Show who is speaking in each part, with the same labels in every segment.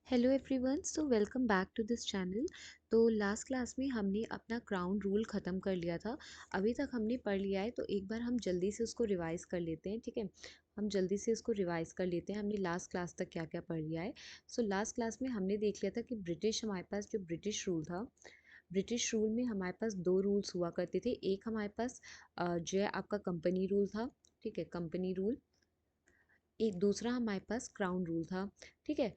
Speaker 1: Hello everyone, so welcome back to this channel. तो last class में हमने अपना क्राउन रूल ख़त्म कर लिया था। अभी तक हमने पढ़ लिया है तो एक बार हम जल्दी से उसको रिवाइज़ कर लेते हैं। ठीक है, हम जल्दी से उसको रिवाइज़ कर लेते हैं हमने लास्ट क्लास तक क्या क्या पढ़ लिया है। सो लास्ट क्लास में हमने देख लिया था कि ब्रिटिश हमारे पास जो ब्रिटिश रूल था, ब्रिटिश रूल में हमारे पास दो रूल्स हुआ करते थे। एक हमारे पास जो है आपका कंपनी रूल था। ठीक है, कंपनी रूल। एक दूसरा हमारे पास क्राउन रूल था। ठीक है,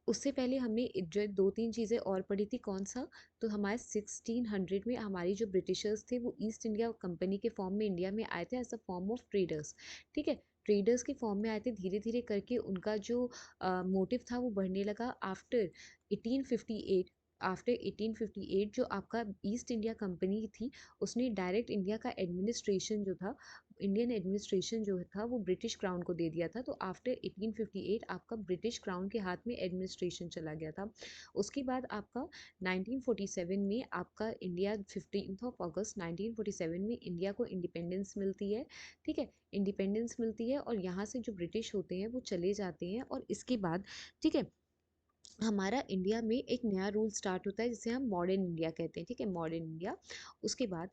Speaker 1: उससे पहले हमने जो 2-3 चीज़ें और पढ़ी थी। कौन सा? तो हमारे 1600 में हमारी जो ब्रिटिशर्स थे वो ईस्ट इंडिया कंपनी के फॉर्म में इंडिया में आए थे as a form of traders. ठीक है, ट्रेडर्स के फॉर्म में आए थे। धीरे धीरे करके उनका जो मोटिव था वो बढ़ने लगा। आफ्टर 1858, आफ्टर 1858 जो आपका ईस्ट इंडिया कंपनी थी उसने डायरेक्ट इंडिया का एडमिनिस्ट्रेशन जो था, इंडियन एडमिनिस्ट्रेशन जो था वो ब्रिटिश क्राउन को दे दिया था। तो आफ्टर 1858 आपका ब्रिटिश क्राउन के हाथ में एडमिनिस्ट्रेशन चला गया था। उसके बाद आपका 1947 में आपका इंडिया 15 ऑफ अगस्त 1947 में इंडिया को इंडिपेंडेंस मिलती है। ठीक है, इंडिपेंडेंस मिलती है और यहाँ से जो ब्रिटिश होते हैं वो चले जाते हैं। और इसके बाद ठीक है, हमारा इंडिया में एक नया रूल स्टार्ट होता है जिसे हम मॉडर्न इंडिया कहते हैं। ठीक है, मॉडर्न इंडिया। उसके बाद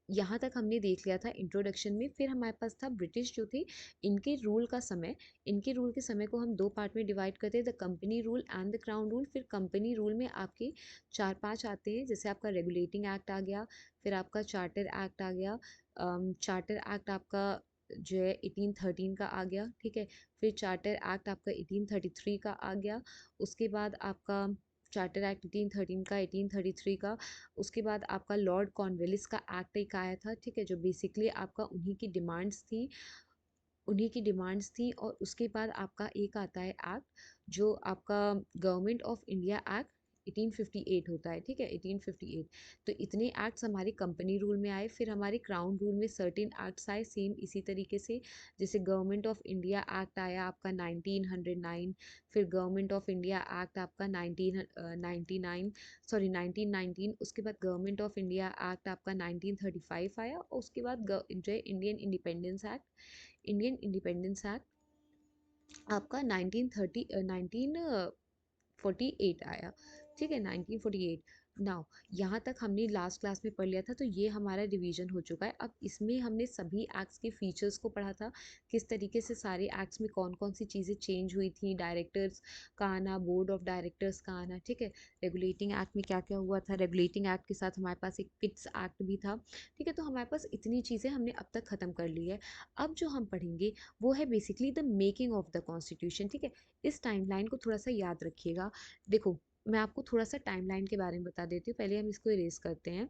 Speaker 1: यहाँ तक हमने देख लिया था इंट्रोडक्शन में। फिर हमारे पास था ब्रिटिश जो थे, इनके रूल का समय। इनके रूल के समय को हम दो पार्ट में डिवाइड करते हैं, the company rule and the crown rule. फिर कंपनी रूल में आपके 4-5 आते हैं, जैसे आपका रेगुलेटिंग एक्ट आ गया, फिर आपका चार्टर एक्ट आ गया। चार्टर एक्ट आपका जो है 1813 का आ गया। ठीक है, फिर चार्टर एक्ट आपका 1833 का आ गया। उसके बाद आपका चार्टर एक्ट 1813 का, 1833 का। उसके बाद आपका लॉर्ड कॉर्नवालिस का एक्ट एक आया था। ठीक है, जो बेसिकली आपका उन्हीं की डिमांड्स थी। और उसके बाद आपका एक आता है एक्ट जो आपका गवर्नमेंट ऑफ इंडिया एक्ट 1858 होता है। ठीक है, 1858। तो इतने एक्ट्स हमारे कंपनी रूल में आए। फिर हमारे क्राउन रूल में सर्टेन एक्ट्स आए सेम इसी तरीके से। जैसे गवर्नमेंट ऑफ इंडिया एक्ट आया आपका 1909। फिर गवर्नमेंट ऑफ इंडिया एक्ट आपका 1999, सॉरी 1919। उसके बाद गवर्नमेंट ऑफ इंडिया एक्ट आपका 1935 आया। और उसके बाद जो है Indian independence act, Indian independence act आपका 1948 आया। ठीक है, 1948। नाउ यहाँ तक हमने लास्ट क्लास में पढ़ लिया था। तो ये हमारा रिवीजन हो चुका है। अब इसमें हमने सभी एक्ट्स के फीचर्स को पढ़ा था, किस तरीके से सारे एक्ट्स में कौन कौन सी चीज़ें चेंज हुई थी, डायरेक्टर्स का आना, बोर्ड ऑफ डायरेक्टर्स का आना। ठीक है, रेगुलेटिंग एक्ट में क्या क्या हुआ था। रेगुलेटिंग एक्ट के साथ हमारे पास एक पिट्स एक्ट भी था। ठीक है, तो हमारे पास इतनी चीज़ें हमने अब तक ख़त्म कर ली है। अब जो हम पढ़ेंगे वो है basically the making of the constitution. ठीक है, इस टाइमलाइन को थोड़ा सा याद रखिएगा। देखो, मैं आपको थोड़ा सा टाइमलाइन के बारे में बता देती हूँ। पहले हम इसको इरेज करते हैं।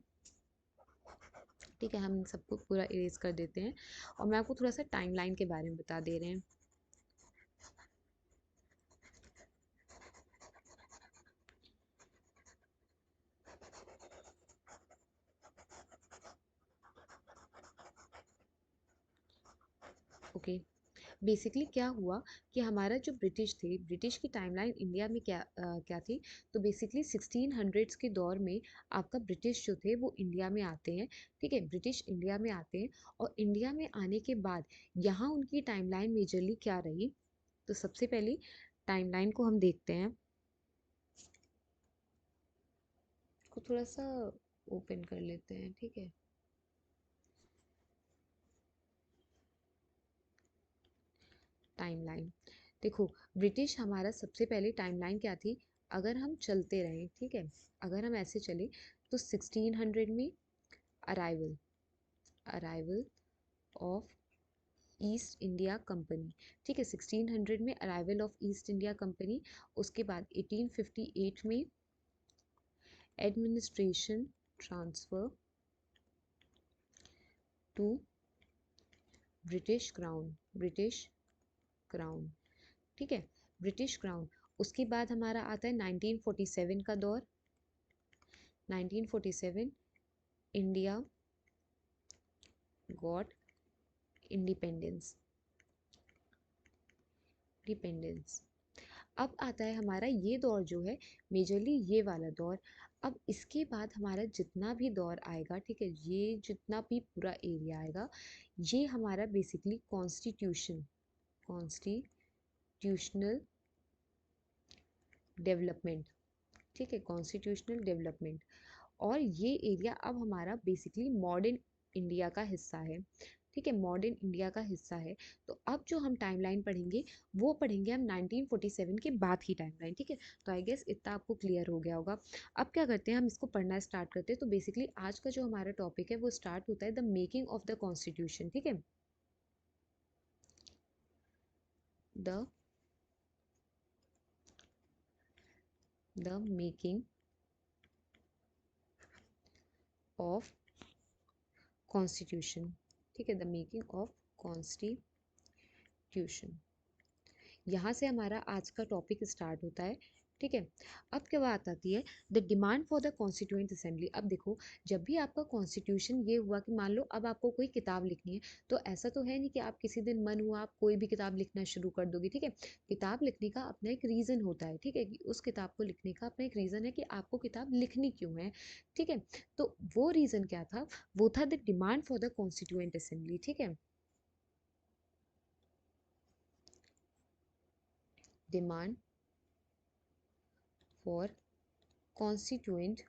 Speaker 1: ठीक है, हम इन सबको पूरा इरेज कर देते हैं और मैं आपको थोड़ा सा टाइमलाइन के बारे में बता दे रहे हैं। ओके, बेसिकली क्या हुआ कि हमारा जो ब्रिटिश थे, ब्रिटिश की टाइमलाइन इंडिया में क्या थी। तो बेसिकली 1600s के दौर में आपका ब्रिटिश जो थे वो इंडिया में आते हैं। ठीक है, ब्रिटिश इंडिया में आते हैं और इंडिया में आने के बाद यहाँ उनकी टाइमलाइन मेजरली क्या रही। तो सबसे पहले टाइमलाइन को हम देखते हैं, को थोड़ा सा ओपन कर लेते हैं। ठीक है, टाइमलाइन देखो, ब्रिटिश हमारा सबसे पहले टाइमलाइन क्या थी। अगर हम चलते रहें, ठीक है, अगर हम ऐसे चले तो 1600 में arrival, arrival of east India company. ठीक है, 1600 में arrival of east India company. उसके बाद 1858 में administration transfer to British crown, British crown. ठीक है, ब्रिटिश क्राउन। उसके बाद हमारा आता है 1947 का दौर। 1947 इंडिया गॉट इंडिपेंडेंस, डिपेंडेंस। अब आता है हमारा ये दौर जो है, मेजरली ये वाला दौर। अब इसके बाद हमारा जितना भी दौर आएगा, ठीक है, ये जितना भी पूरा एरिया आएगा, ये हमारा बेसिकली कॉन्स्टिट्यूशन, कॉन्स्टिट्यूशनल डेवलपमेंट, ठीक है, कॉन्स्टिट्यूशनल डेवलपमेंट। और ये एरिया अब हमारा बेसिकली मॉडर्न इंडिया का हिस्सा है, ठीक है, मॉडर्न इंडिया का हिस्सा है। तो अब जो हम टाइमलाइन पढ़ेंगे वो पढ़ेंगे हम 1947 के बाद की टाइमलाइन, ठीक है। तो आई गेस इतना आपको क्लियर हो गया होगा। अब क्या करते हैं, हम इसको पढ़ना स्टार्ट करते हैं। तो बेसिकली आज का जो हमारा टॉपिक है वो स्टार्ट होता है the making of the constitution, ठीक है। The the making of constitution, ठीक है, द मेकिंग ऑफ कॉन्स्टिट्यूशन। यहाँ से हमारा आज का टॉपिक स्टार्ट होता है, ठीक है। अब क्या बात आती है, the demand for the constituent assembly. अब देखो, जब भी आपका कॉन्स्टिट्यूशन ये हुआ कि मान लो अब आपको कोई किताब लिखनी है, तो ऐसा तो है नहीं कि आप किसी दिन मन हुआ आप कोई भी किताब लिखना शुरू कर दोगे, ठीक है। किताब लिखने का अपना एक रीज़न होता है, ठीक है, कि उस किताब को लिखने का अपना एक रीज़न है कि आपको किताब लिखनी क्यों है, ठीक है। तो वो रीज़न क्या था, वो था the demand for the constituent assembly, ठीक है। Demand for constituent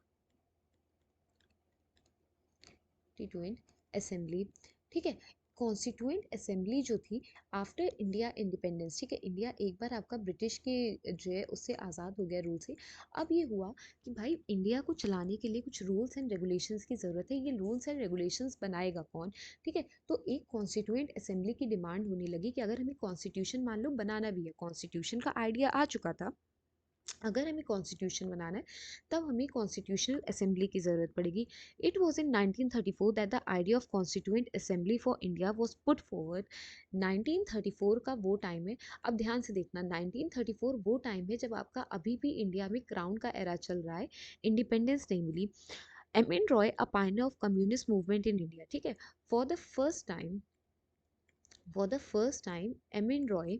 Speaker 1: constituent assembly, ठीक है। कॉन्स्टिट्यूएंट असेंबली जो थी आफ्टर इंडिया इंडिपेंडेंस, ठीक है, इंडिया एक बार आपका ब्रिटिश के जो है उससे आज़ाद हो गया, रूल से। अब ये हुआ कि भाई इंडिया को चलाने के लिए कुछ रूल्स एंड रेगुलेशंस की ज़रूरत है। ये रूल्स एंड रेगुलेशंस बनाएगा कौन, ठीक है। तो एक कॉन्स्टिट्यूएंट असेंबली की डिमांड होने लगी कि अगर हमें कॉन्स्टिट्यूशन मान लो बनाना भी है, कॉन्स्टिट्यूशन का आइडिया आ चुका था, अगर हमें कॉन्स्टिट्यूशन बनाना है तब हमें कॉन्स्टिट्यूशनल असेंबली की ज़रूरत पड़ेगी। It was in 1934 that the idea of constituent assembly for India was put forward. 1934 का वो टाइम है, अब ध्यान से देखना, 1934 वो टाइम है जब आपका अभी भी इंडिया में क्राउन का एरा चल रहा है, इंडिपेंडेंस नहीं मिली। M N Roy a pioneer of communist movement in India, ठीक है। For the first time, M N Roy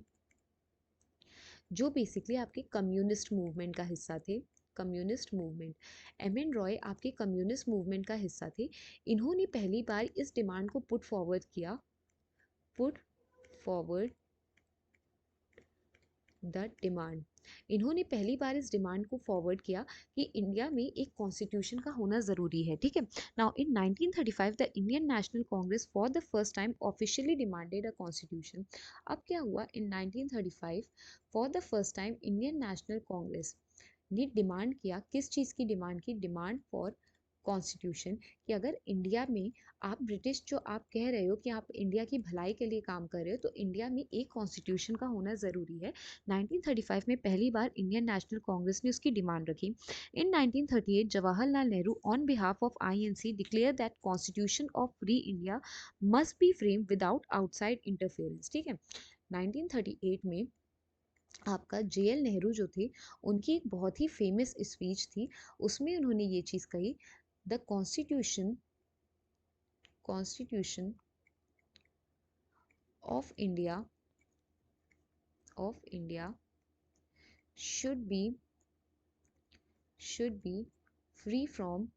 Speaker 1: जो बेसिकली आपके कम्युनिस्ट मूवमेंट का हिस्सा थे, communist movement, M N Roy आपके कम्युनिस्ट मूवमेंट का हिस्सा थे। इन्होंने पहली बार इस डिमांड को पुट फॉरवर्ड किया, पुट फॉरवर्ड द डिमांड। इन्होंने पहली बार इस डिमांड को फॉरवर्ड किया कि इंडिया में एक कॉन्स्टिट्यूशन का होना ज़रूरी है, ठीक है। Now in 1935 the Indian National Congress for the first time officially demanded a constitution. अब क्या हुआ, इन 1935 for the first time Indian National Congress ने डिमांड किया, किस चीज़ की डिमांड की, डिमांड फॉर कॉन्स्टिट्यूशन, कि अगर इंडिया में आप ब्रिटिश जो आप कह रहे हो कि आप इंडिया की भलाई के लिए काम कर रहे हो, तो इंडिया में एक कॉन्स्टिट्यूशन का होना ज़रूरी है। 1935 में पहली बार इंडियन नेशनल कांग्रेस ने उसकी डिमांड रखी। इन 1938 Jawaharlal Nehru on behalf of INC declare that constitution of free India must be frame without outside interference, ठीक है। 1938 में आपका जे एल नेहरू जो थे, उनकी एक बहुत ही फेमस स्पीच थी, उसमें उन्होंने ये चीज़ कही, the constitution of India of India should be should be free from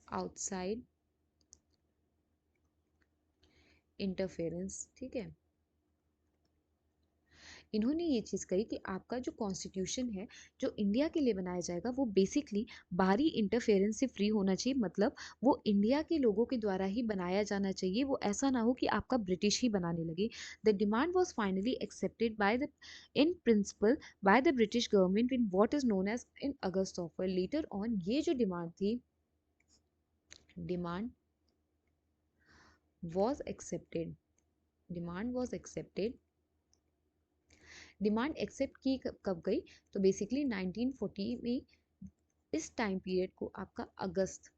Speaker 1: outside interference, ठीक है। इन्होंने ये चीज़ कही कि आपका जो कॉन्स्टिट्यूशन है जो इंडिया के लिए बनाया जाएगा वो बेसिकली बाहरी इंटरफेरेंस से फ्री होना चाहिए, मतलब वो इंडिया के लोगों के द्वारा ही बनाया जाना चाहिए, वो ऐसा ना हो कि आपका ब्रिटिश ही बनाने लगे। The demand was finally accepted by the in principle by the British government in what is known as in August offer. Later on ये जो डिमांड थी, demand was accepted, demand was accepted, demand accept की कब गई, तो basically 1940 में। इस time period को आपका अगस्त,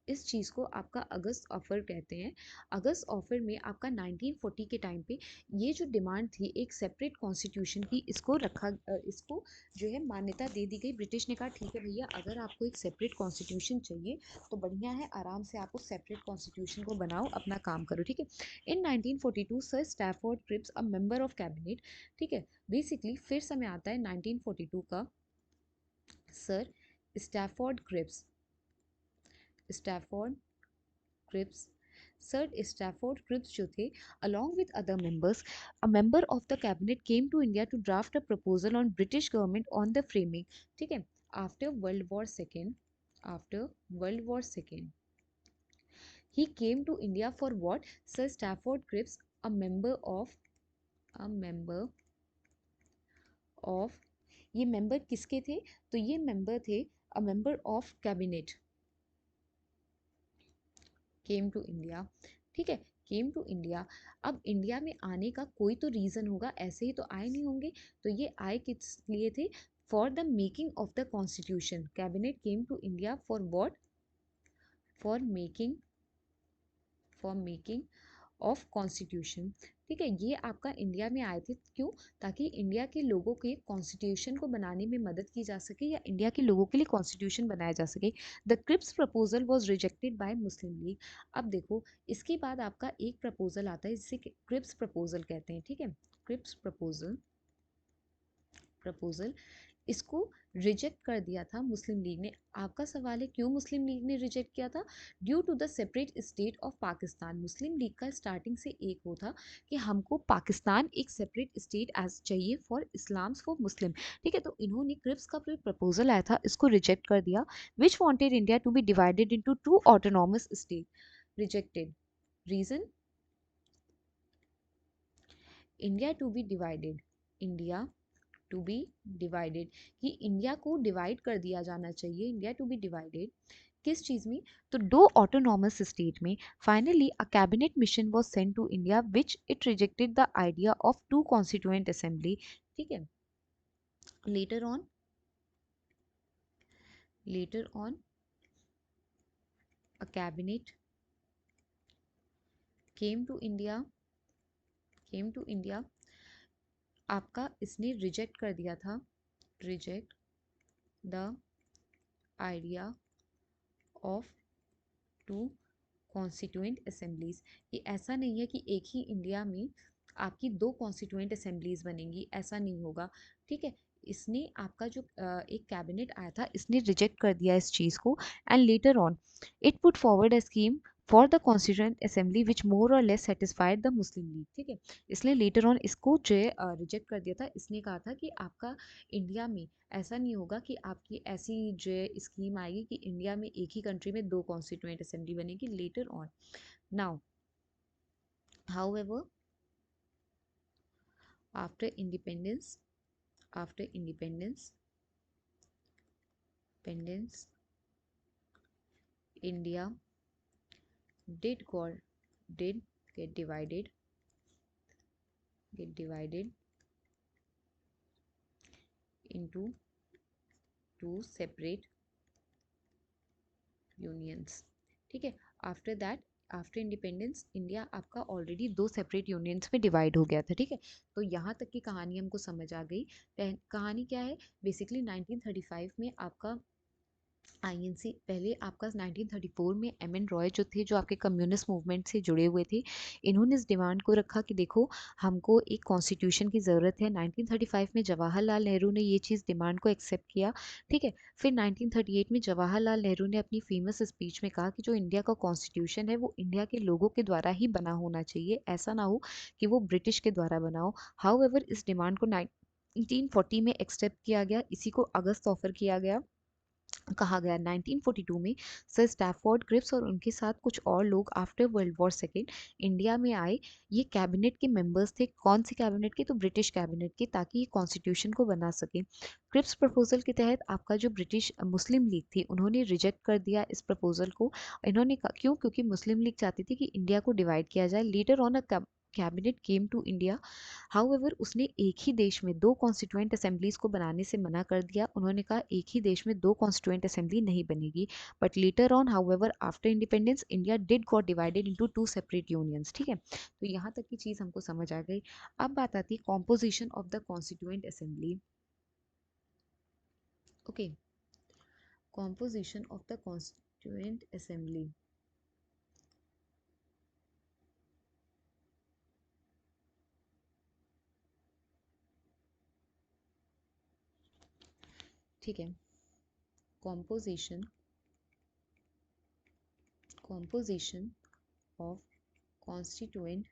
Speaker 1: इस चीज़ को आपका अगस्त ऑफर कहते हैं। अगस्त ऑफर में आपका 1940 के टाइम पे ये जो डिमांड थी एक सेपरेट कॉन्स्टिट्यूशन की, इसको इसको जो है मान्यता दे दी गई। ब्रिटिश ने कहा ठीक है भैया, अगर आपको एक सेपरेट कॉन्स्टिट्यूशन चाहिए तो बढ़िया है, आराम से आप उस सेपरेट कॉन्स्टिट्यूशन को बनाओ, अपना काम करो, ठीक है। In 1942 sir Stafford Cripps a member of cabinet, ठीक है। बेसिकली फिर समय आता है 1942 का, sir Stafford Cripps, Stafford Cripps sir Stafford Cripps जो थे, along with other members, a member of the cabinet came to India to draft a proposal on British government on the framing. ठीक है, after World War II, after World War II, he came to India for what? Sir Stafford Cripps, a member of ये member किसके थे? तो ये member थे a member of cabinet, came to India. ठीक है, केम टू इंडिया। अब India में आने का कोई तो रीज़न होगा, ऐसे ही तो आए नहीं होंगे। तो ये आए किस लिए थे? For the making of the constitution. Cabinet came to India for what? For making of constitution. ठीक है, ये आपका इंडिया में आए थे क्यों? ताकि इंडिया के लोगों के कॉन्स्टिट्यूशन को बनाने में मदद की जा सके, या इंडिया के लोगों के लिए कॉन्स्टिट्यूशन बनाया जा सके। The Cripps proposal was rejected by Muslim League. अब देखो, इसके बाद आपका एक प्रपोजल आता है जिसे क्रिप्स प्रपोजल कहते हैं। ठीक है, क्रिप्स प्रपोजल इसको रिजेक्ट कर दिया था मुस्लिम लीग ने। आपका सवाल है क्यों मुस्लिम लीग ने रिजेक्ट किया था? Due to the separate state of Pakistan. Muslim League का स्टार्टिंग से एक वो था कि हमको पाकिस्तान एक सेपरेट स्टेट एज चाहिए फॉर इस्लाम्स फॉर मुस्लिम। ठीक है, तो इन्होंने क्रिप्स का जो प्रपोजल आया था इसको रिजेक्ट कर दिया, which wanted India to be divided into two autonomous state. Rejected reason, India to be divided, India to be divided, कि इंडिया को डिवाइड कर दिया जाना चाहिए, इंडिया टू बी डिवाइडेड किस चीज़ में? तो दो ऑटोनॉमस स्टेट में। Finally a cabinet mission was sent to India which it rejected the idea of two constituent assembly. ठीक है, later on a cabinet came to India, आपका इसने रिजेक्ट कर दिया था, reject the idea of two constituent assemblies. ये ऐसा नहीं है कि एक ही इंडिया में आपकी दो कॉन्स्टिट्यूएंट असेंबलीज बनेंगी, ऐसा नहीं होगा। ठीक है, इसने आपका जो एक कैबिनेट आया था इसने रिजेक्ट कर दिया इस चीज़ को। And later on it put forward a scheme for the constituent assembly which more or less satisfied the Muslim League. ठीक है, इसलिए लेटर ऑन इसको जो रिजेक्ट कर दिया था। इसने कहा था कि आपका इंडिया में ऐसा नहीं होगा कि आपकी ऐसी जो स्कीम आएगी कि इंडिया में एक ही कंट्री में दो कॉन्स्टिट्यूएंट असेंबली बनेगी। Later on now however after independence, after independence independence India did got did get divided into two separate unions. ठीक है, after that, after independence India आपका ऑलरेडी दो सेपरेट यूनियंस में डिवाइड हो गया था। ठीक है, तो यहाँ तक की कहानी हमको समझ आ गई। कहानी क्या है? बेसिकली 1935 में आपका आईएनसी, पहले आपका 1934 में एम एन रॉय जो थे, जो आपके कम्युनिस्ट मूवमेंट से जुड़े हुए थे, इन्होंने इस डिमांड को रखा कि देखो हमको एक कॉन्स्टिट्यूशन की ज़रूरत है। 1935 में जवाहरलाल नेहरू ने ये चीज़ डिमांड को एक्सेप्ट किया। ठीक है, फिर 1938 में जवाहरलाल नेहरू ने अपनी फेमस स्पीच में कहा कि जो इंडिया का कॉन्स्टिट्यूशन है वो इंडिया के लोगों के द्वारा ही बना होना चाहिए, ऐसा ना हो कि वो ब्रिटिश के द्वारा बना हो। हाउएवर इस डिमांड को 1940 में एक्सेप्ट किया गया, इसी को अगस्त ऑफर किया गया, कहा गया। 1942 में सर स्टैफोर्ड क्रिप्स और उनके साथ कुछ और लोग after world war second India में आए। ये कैबिनेट के मेंबर्स थे। कौन से कैबिनेट के? तो ब्रिटिश कैबिनेट के, ताकि ये कॉन्स्टिट्यूशन को बना सके। क्रिप्स प्रपोजल के तहत आपका जो ब्रिटिश मुस्लिम लीग थी उन्होंने रिजेक्ट कर दिया इस प्रपोजल को। इन्होंने कहा क्यों? क्योंकि मुस्लिम लीग चाहती थी कि इंडिया को डिवाइड किया जाए। Leader on a cabinet came to India, however उसने एक ही देश में दो कॉन्स्टिट्यूएंट असेंबलीज को बनाने से मना कर दिया। उन्होंने कहा एक ही देश में दो कॉन्स्टिट्यूएंट असेंबली नहीं बनेगी। But later on however after independence India did got divided into to separate unions. ठीक है, तो यहाँ तक की चीज़ हमको समझ आ गई। अब बात आती है composition of the constituent assembly. Okay, composition of the constituent assembly. ठीक है, composition composition of constituent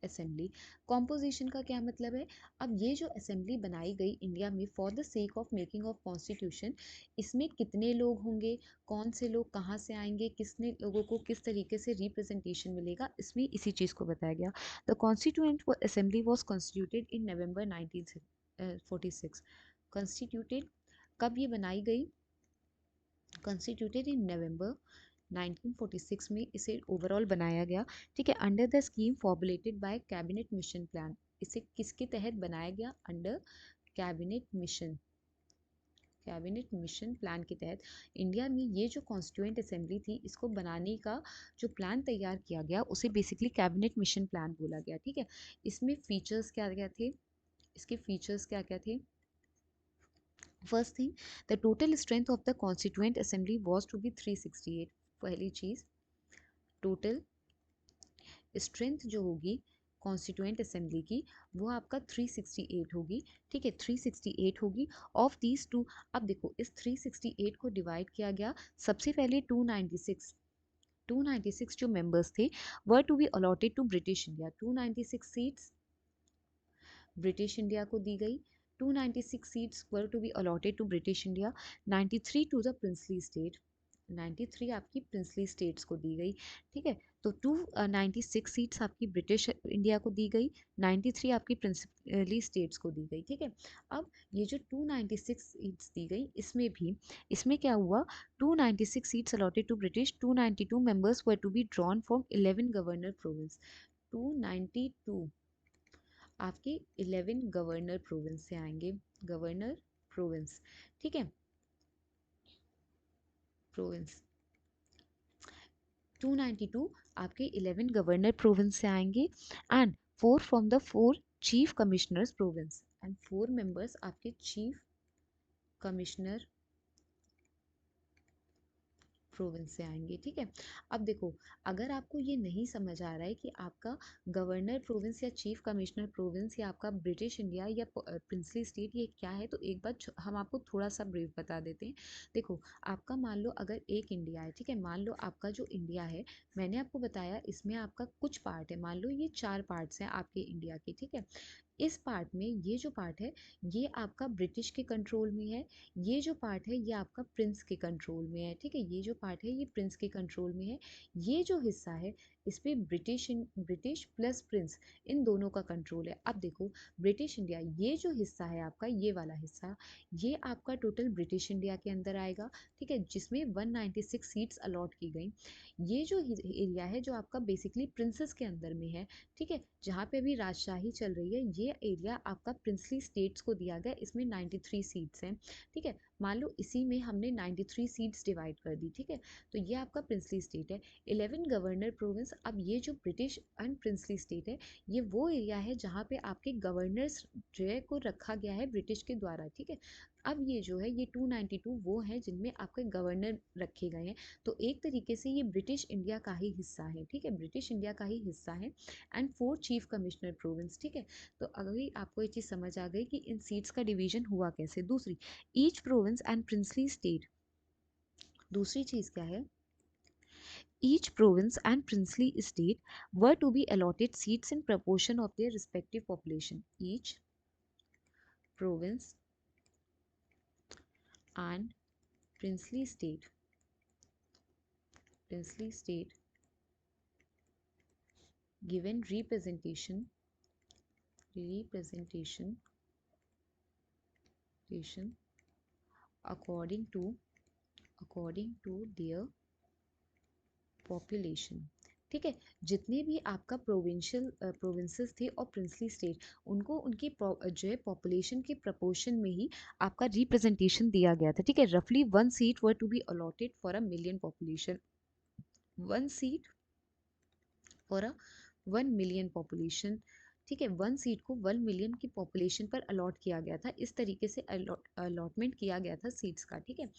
Speaker 1: assembly. Composition का क्या मतलब है? अब ये जो असेंबली बनाई गई इंडिया में for the sake of making of constitution, इसमें कितने लोग होंगे, कौन से लोग कहाँ से आएंगे, किसने लोगों को किस तरीके से रिप्रेजेंटेशन मिलेगा, इसमें इसी चीज़ को बताया गया। The constituent assembly was constituted in November 1946। Constituted कब ये बनाई गई? कॉन्स्टिट्यूटेड इन नवंबर 1946 में इसे ओवरऑल बनाया गया। ठीक है, under the scheme formulated bye cabinet mission plan. इसे किसके तहत बनाया गया? अंडर कैबिनेट मिशन प्लान के तहत इंडिया में ये जो कॉन्स्टिट्यूएंट असेंबली थी, इसको बनाने का जो प्लान तैयार किया गया उसे बेसिकली कैबिनेट मिशन प्लान बोला गया। ठीक है, इसमें फीचर्स क्या क्या थे? इसके फीचर्स क्या क्या थे? First thing, the total strength of the constituent assembly was to be 368। पहली चीज, टोटल स्ट्रेंथ जो होगी कॉन्स्टिट्यूएंट असेंबली की, वो आपका 368 होगी। ठीक है, 368 होगी। ऑफ दीज टू, अब देखो इस 368 को डिवाइड किया गया। सबसे पहले 296 जो मेंबर्स थे were to be allotted to British India. 296 seats British India को दी गई। 296 seats were to be allotted to British India. 93 to the princely state. 93 आपकी प्रिंसली स्टेट्स को दी गई। ठीक है, तो 296 सीट्स आपकी ब्रिटिश इंडिया को दी गई, 93 आपकी प्रिंसली स्टेट्स को दी गई। ठीक है, अब ये जो 296 सीट्स दी गई, इसमें क्या हुआ? 296 seats allotted to British, 292 members were to be drawn from 11 governor province. 292 आपके 11 गवर्नर प्रोविंस से आएंगे। गवर्नर प्रोविंस, ठीक है, प्रोविंस 292 आपके 11 गवर्नर प्रोविंस से आएंगे and 4 from the 4 chief commissioners province and 4 members आपके चीफ कमिश्नर प्रोविंस से आएंगे। ठीक है, अब देखो, अगर आपको ये नहीं समझ आ रहा है कि आपका गवर्नर प्रोविंस या चीफ कमिश्नर प्रोविंस या आपका ब्रिटिश इंडिया या प्रिंसली स्टेट ये क्या है, तो एक बार हम आपको थोड़ा सा ब्रीफ बता देते हैं। देखो, आपका मान लो अगर एक इंडिया है, ठीक है, मान लो आपका जो इंडिया है, मैंने आपको बताया इसमें आपका कुछ पार्ट है, मान लो ये 4 पार्ट्स हैं आपके इंडिया के। ठीक है, इस पार्ट में ये जो पार्ट है ये आपका ब्रिटिश के कंट्रोल में है, ये जो पार्ट है ये आपका प्रिंस के कंट्रोल में है। ठीक है, ये जो पार्ट है ये प्रिंस के कंट्रोल में है। ये जो हिस्सा है इस पे ब्रिटिश प्लस प्रिंस इन दोनों का कंट्रोल है। अब देखो, ब्रिटिश इंडिया ये जो हिस्सा है आपका, ये वाला हिस्सा, ये आपका टोटल ब्रिटिश इंडिया के अंदर आएगा। ठीक है, जिसमें 196 सीट्स अलॉट की गई। ये जो एरिया है जो आपका बेसिकली प्रिंसेस के अंदर में है, ठीक है, जहाँ पे अभी राजशाही चल रही है, ये एरिया आपका प्रिंसली स्टेट्स को दिया गया। इसमें 93 सीट्स हैं। ठीक है, मान लो इसी में हमने 93 सीट्स डिवाइड कर दी। ठीक है, तो ये आपका प्रिंसली स्टेट है। 11 गवर्नर प्रोविंस, अब ये जो ब्रिटिश एंड प्रिंसली स्टेट है, ये वो एरिया है जहाँ पे आपके गवर्नर्स जो है को रखा गया है ब्रिटिश के द्वारा। ठीक है, अब ये जो है ये 292 वो है जिनमें आपके गवर्नर रखे गए हैं। तो एक तरीके से ये ब्रिटिश इंडिया का ही हिस्सा है। ठीक है, ब्रिटिश इंडिया का ही हिस्सा है एंड 4 चीफ कमिश्नर प्रोविंस। ठीक है, तो अगर आपको ये चीज़ समझ आ गई कि इन सीट्स का डिवीजन हुआ कैसे। दूसरी, each province and princely state. दूसरी चीज़ क्या है? Each province and princely state were to be allotted seats in proportion of their respective population. Each province and princely state given representation according to their population। ठीक है, जितने भी आपका provinces थे और प्रिंसली स्टेट, उनको उनकी जो है पॉपुलेशन के प्रपोर्शन में ही आपका रिप्रेजेंटेशन दिया गया था। ठीक है, रफली 1 seat were to be allotted for a million population. 1 seat for a 1 million population. ठीक है, 1 सीट को 1 मिलियन की पॉपुलेशन पर अलॉट किया गया था। इस तरीके से अलॉटमेंट किया गया था सीट्स का। ठीक है,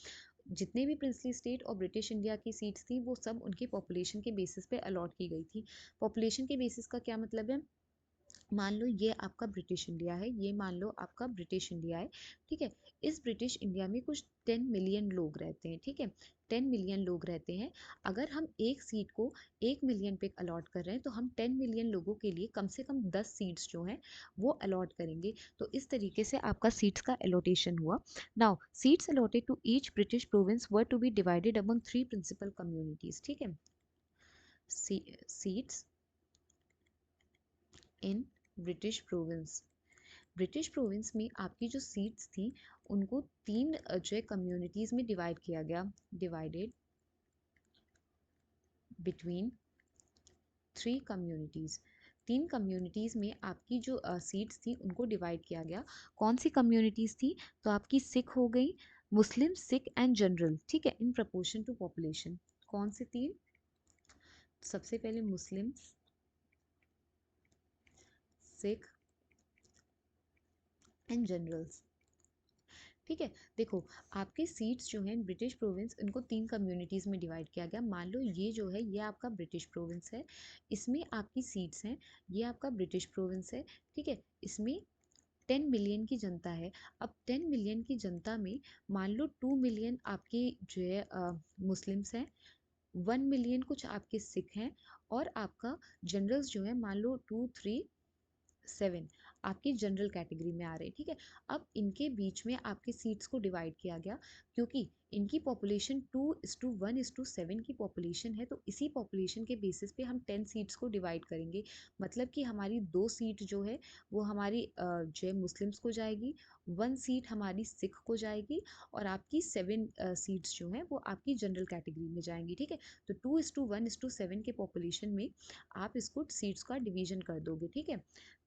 Speaker 1: जितने भी प्रिंसली स्टेट और ब्रिटिश इंडिया की सीट्स थी वो सब उनकी पॉपुलेशन के बेसिस पे अलॉट की गई थी। पॉपुलेशन के बेसिस का क्या मतलब है? मान लो ये आपका ब्रिटिश इंडिया है, ये मान लो आपका ब्रिटिश इंडिया है, ठीक है। इस ब्रिटिश इंडिया में कुछ 10 मिलियन लोग रहते हैं, ठीक है। 10 मिलियन लोग रहते हैं। अगर हम एक सीट को 1 मिलियन पे अलॉट कर रहे हैं तो हम 10 मिलियन लोगों के लिए कम से कम 10 सीट्स जो हैं वो अलॉट करेंगे। तो इस तरीके से आपका सीट्स का एलोटेशन हुआ। Now seats allotted to each British province were to be divided among 3 principal communities, ठीक है। Seats in British province, British province में आपकी जो सीट्स थी उनको तीन जो है कम्युनिटीज में डिवाइड किया गया, डिवाइडेड बिटवीन 3 कम्युनिटीज। 3 कम्युनिटीज में आपकी जो सीट्स थी उनको डिवाइड किया गया। कौन सी कम्युनिटीज थी? तो आपकी सिख हो गई, मुस्लिम, सिख एंड जनरल, ठीक है, इन प्रपोर्शन टू पॉपुलेशन। कौन सी तीन? सबसे पहले मुस्लिम, सिख एंड जनरल्स, ठीक है। देखो आपके सीट्स जो हैं ब्रिटिश प्रोविंस, इनको 3 कम्युनिटीज़ में डिवाइड किया गया। मान लो ये जो है ये आपका ब्रिटिश प्रोविंस है, इसमें आपकी सीट्स हैं, ये आपका ब्रिटिश प्रोविंस है, ठीक है। इसमें 10 मिलियन की जनता है। अब 10 मिलियन की जनता में मान लो 2 मिलियन आपके जो है मुस्लिम्स हैं, 1 मिलियन कुछ आपके सिख हैं, और आपका जनरल्स जो है मान लो 2, 3, 7 आपकी जनरल कैटेगरी में आ रहे हैं, ठीक है। अब इनके बीच में आपके सीट्स को डिवाइड किया गया, क्योंकि इनकी पॉपुलेशन 2:1:7 की पॉपुलेशन है, तो इसी पॉपुलेशन के बेसिस पे हम 10 सीट्स को डिवाइड करेंगे। मतलब कि हमारी 2 सीट जो है वो हमारी जो है मुस्लिम्स को जाएगी, 1 सीट हमारी सिख को जाएगी, और आपकी 7 सीट्स जो हैं वो आपकी जनरल कैटेगरी में जाएंगी, ठीक है। तो 2:1:7 के पॉपुलेशन में आप इसको सीट्स का डिवीजन कर दोगे, ठीक है।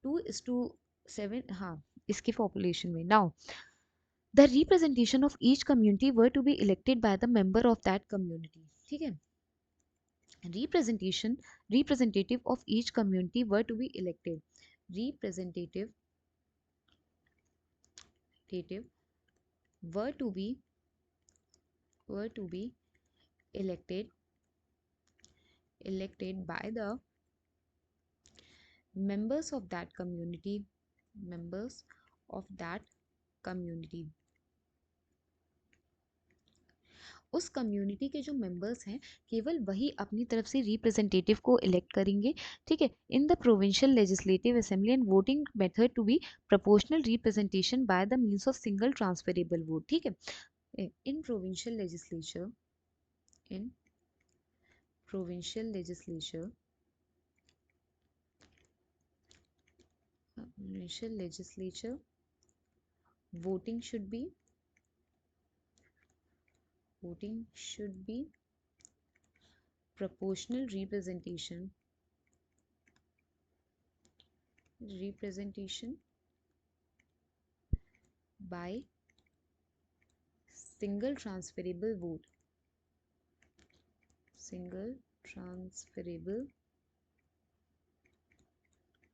Speaker 1: 2:7, हाँ, इसकी पॉपुलेशन में। Now the representation of each community were to be elected by the member of that community, ठीक है। Representative of each community were to be elected, representative were to be elected by the members of that community, members of that community। उस community के जो members हैं केवल वही अपनी तरफ से रिप्रेजेंटेटिव को इलेक्ट करेंगे, ठीक है। In the provincial legislative assembly and voting method to be proportional representation by the means of single transferable vote, ठीक है। In provincial legislature, in provincial legislature, voting should be proportional representation by single transferable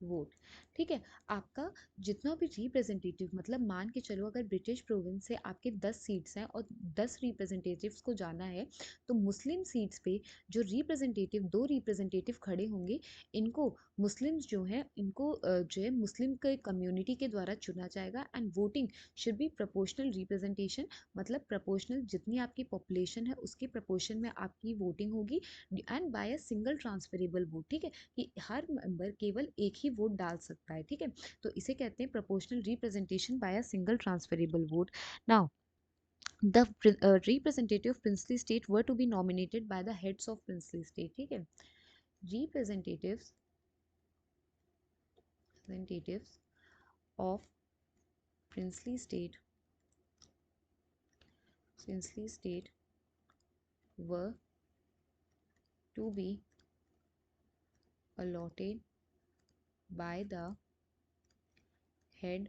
Speaker 1: vote, ठीक है। आपका जितना भी representative, मतलब मान के चलो अगर ब्रिटिश प्रोविंस से आपके 10 सीट्स हैं और 10 रिप्रेजेंटेटिव्स को जाना है, तो मुस्लिम सीट्स पे जो रिप्रेजेंटेटिव, 2 रिप्रेजेंटेटिव खड़े होंगे, इनको मुस्लिम्स जो हैं इनको जो है मुस्लिम के कम्युनिटी के द्वारा चुना जाएगा। And voting should be proportional representation, मतलब प्रोपोर्शनल जितनी आपकी पॉपुलेशन है उसके प्रोपोर्शन में आपकी वोटिंग होगी, and by a single transferable vote, ठीक है, कि हर मेंबर केवल एक ही वोट डाल सकता है, ठीक है। तो इसे कहते हैं proportional representation bye a single transferable vote. Now the representative princely state were to be nominated by the heads of princely state, ठीक है। representatives of princely state were to be allotted by the head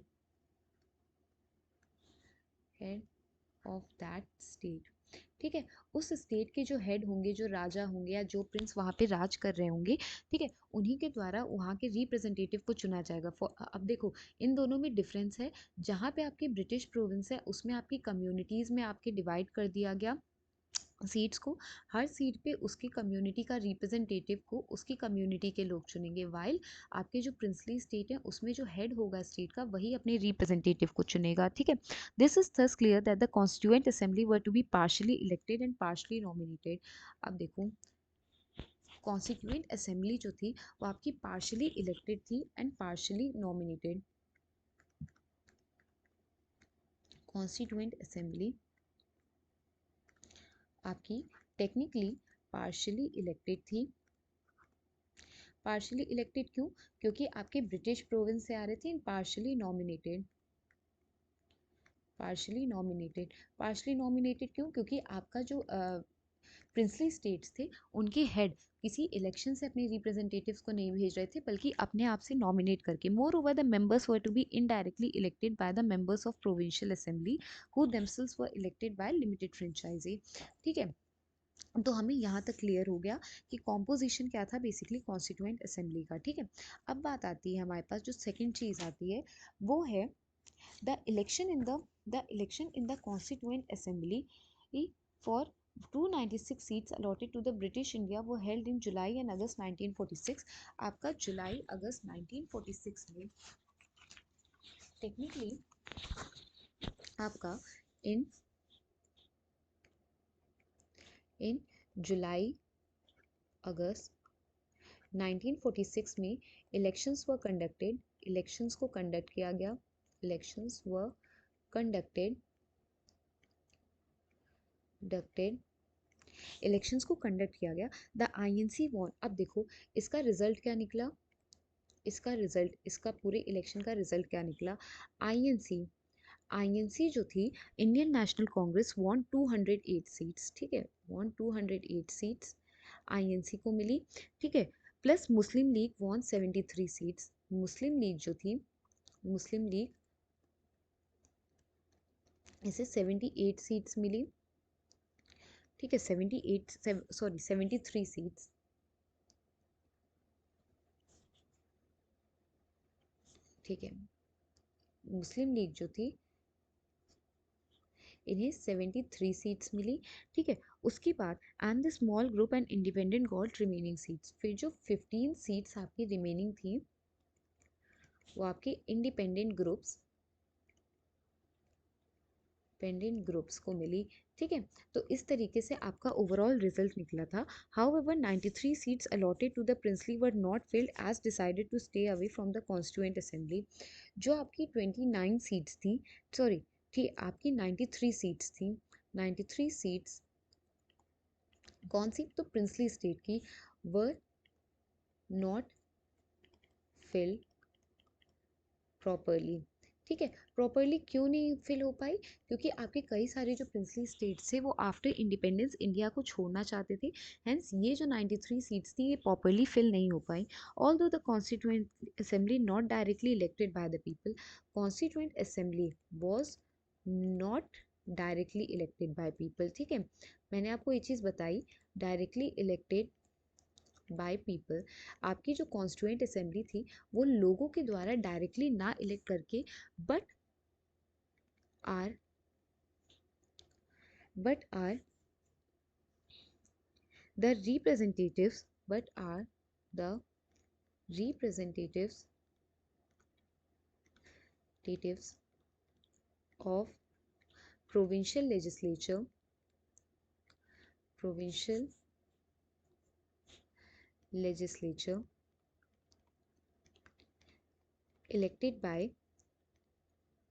Speaker 1: of that state, ठीक है। उस state के जो head होंगे, जो राजा होंगे या जो प्रिंस वहाँ पे राज कर रहे होंगे, ठीक है, उन्हीं के द्वारा वहाँ के रिप्रेजेंटेटिव को चुना जाएगा। अब देखो इन दोनों में डिफरेंस है। जहाँ पे आपकी ब्रिटिश प्रोविंस है उसमें आपकी कम्युनिटीज़ में आपके डिवाइड कर दिया गया, सीट्स को, हर सीट पे उसकी कम्युनिटी का रिप्रेजेंटेटिव को उसकी कम्युनिटी के लोग चुनेंगे, वाइल आपके जो प्रिंसली स्टेट है उसमें जो हेड होगा स्टेट का वही अपने रिप्रेजेंटेटिव को चुनेगा, ठीक है। This is thus clear that the constituent assembly were to be partially elected and partially nominated. अब देखो, कॉन्स्टिट्यूएंट असेंबली जो थी वो आपकी पार्शली इलेक्टेड थी and partially nominated. Constituent assembly आपकी टेक्निकली पार्शली इलेक्टेड थी। पार्शली इलेक्टेड क्यों? क्योंकि आपके ब्रिटिश प्रोविंस से आ रहे थे। Partially nominated, partially nominated, partially nominated क्यों? क्योंकि आपका जो प्रिंसली स्टेट्स थे उनके हेड किसी इलेक्शन से अपने रिप्रेजेंटेटिव्स को नहीं भेज रहे थे बल्कि अपने आप से नॉमिनेट करके। Moreover the members were to be indirectly elected by the members of provincial assembly who themselves were elected by limited franchise, ठीक है। तो हमें यहाँ तक क्लियर हो गया कि कॉम्पोजिशन क्या था बेसिकली कॉन्स्टिट्यूएंट असेंबली का, ठीक है। अब बात आती है हमारे पास जो सेकंड चीज़ आती है वो है the election in the constituent assembly for 296 seats allotted to the British India वो held in July and August 1946। आपका जुलाई अगस्त 1946 में टेक्निकली आपका इन इन जुलाई अगस्त 1946 में इलेक्शंस वर कंडक्टेड, इलेक्शंस को कंडक्ट किया गया, इलेक्शंस वर कंडक्टेड कंडक्टेड इलेक्शंस को कंडक्ट किया गया। द आईएनसी वॉन, अब देखो इसका रिजल्ट क्या निकला, इसका रिजल्ट, इसका पूरे इलेक्शन का रिजल्ट क्या निकला। आईएनसी, आईएनसी जो थी इंडियन नेशनल कांग्रेस वॉन 208 सीट्स, ठीक है, वॉन 208 सीट्स आईएनसी को मिली, ठीक है। प्लस मुस्लिम लीग वॉन 73 सीट्स, मुस्लिम लीग जो थी, मुस्लिम लीग इसे 78 सीट्स मिली, ठीक है, 78 सॉरी 73 सीट्स, ठीक है। मुस्लिम लीग जो थी इन्हें 73 सीट्स मिली, ठीक है। उसके बाद and the small group and independent got remaining seats, फिर जो 15 सीट्स आपकी रिमेनिंग थी वो आपके इंडिपेंडेंट ग्रुप्स को मिली, ठीक है। तो इस तरीके से आपका ओवरऑल रिजल्ट निकला था। However 93 seats allotted to the princely were not filled as decided to stay away from the constituent assembly. जो आपकी 29 सीट्स थी, सॉरी थी आपकी 93 सीट्स थी, 93 सीट्स कौन सी? तो प्रिंसली स्टेट की वर नॉट फिल प्रॉपरली, ठीक है। प्रॉपरली क्यों नहीं फिल हो पाई? क्योंकि आपके कई सारे जो प्रिंसली स्टेट्स थे वो आफ्टर इंडिपेंडेंस इंडिया को छोड़ना चाहते थे, हेंस ये जो 93 सीट्स थी ये प्रॉपरली फिल नहीं हो पाई। Although the constituent assembly not directly elected by the people, constituent assembly was not directly elected by people, ठीक है। मैंने आपको ये चीज़ बताई, डायरेक्टली इलेक्टेड बाय पीपल, आपकी जो कॉन्स्टिट्यूएंट असेंबली थी वो लोगों के द्वारा डायरेक्टली ना इलेक्ट करके but are but are the representatives but are the representatives representatives of provincial legislature, provincial legislature elected by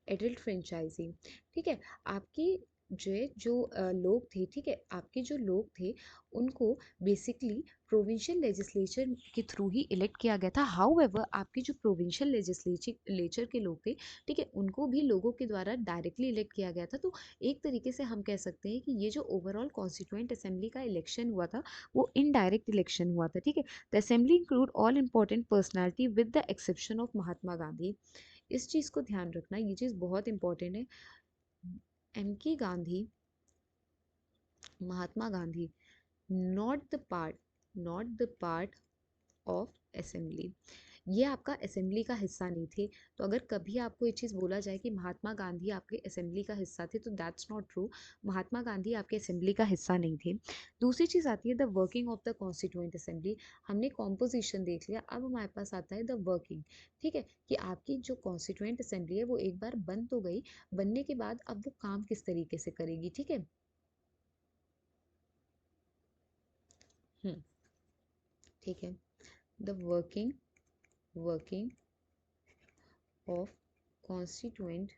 Speaker 1: adult franchise, ठीक है। आपकी जो लोग थे, ठीक है, आपके जो लोग थे उनको बेसिकली प्रोविंशियल लेजिस्लेचर के थ्रू ही इलेक्ट किया गया था। हाउएवर आपके जो प्रोविंशियल लेजिस्लेचर के लोग थे, ठीक है, उनको भी लोगों के द्वारा डायरेक्टली इलेक्ट किया गया था। तो एक तरीके से हम कह सकते हैं कि ये जो ओवरऑल कॉन्स्टिट्यूएंट असेंबली का इलेक्शन हुआ था वो इनडायरेक्ट इलेक्शन हुआ था, ठीक है। The assembly include all important personality with the exception of Mahatma Gandhi. इस चीज़ को ध्यान रखना, ये चीज़ बहुत इंपॉर्टेंट है। M K Gandhi, Mahatma Gandhi, not the part of assembly. ये आपका असेंबली का हिस्सा नहीं थे। तो अगर कभी आपको ये चीज़ बोला जाए कि महात्मा गांधी आपके असेंबली का हिस्सा थे, तो that's not true. Mahatma Gandhi आपके असेंबली का हिस्सा नहीं थे। दूसरी चीज़ आती है the working of the constituent assembly. हमने कॉम्पोजिशन देख लिया, अब हमारे पास आता है द वर्किंग। ठीक है, कि आपकी जो कॉन्स्टिट्यूएंट असेंबली है वो एक बार बन तो गई, बनने के बाद अब वो काम किस तरीके से करेगी। ठीक है। ठीक है, the working of constituent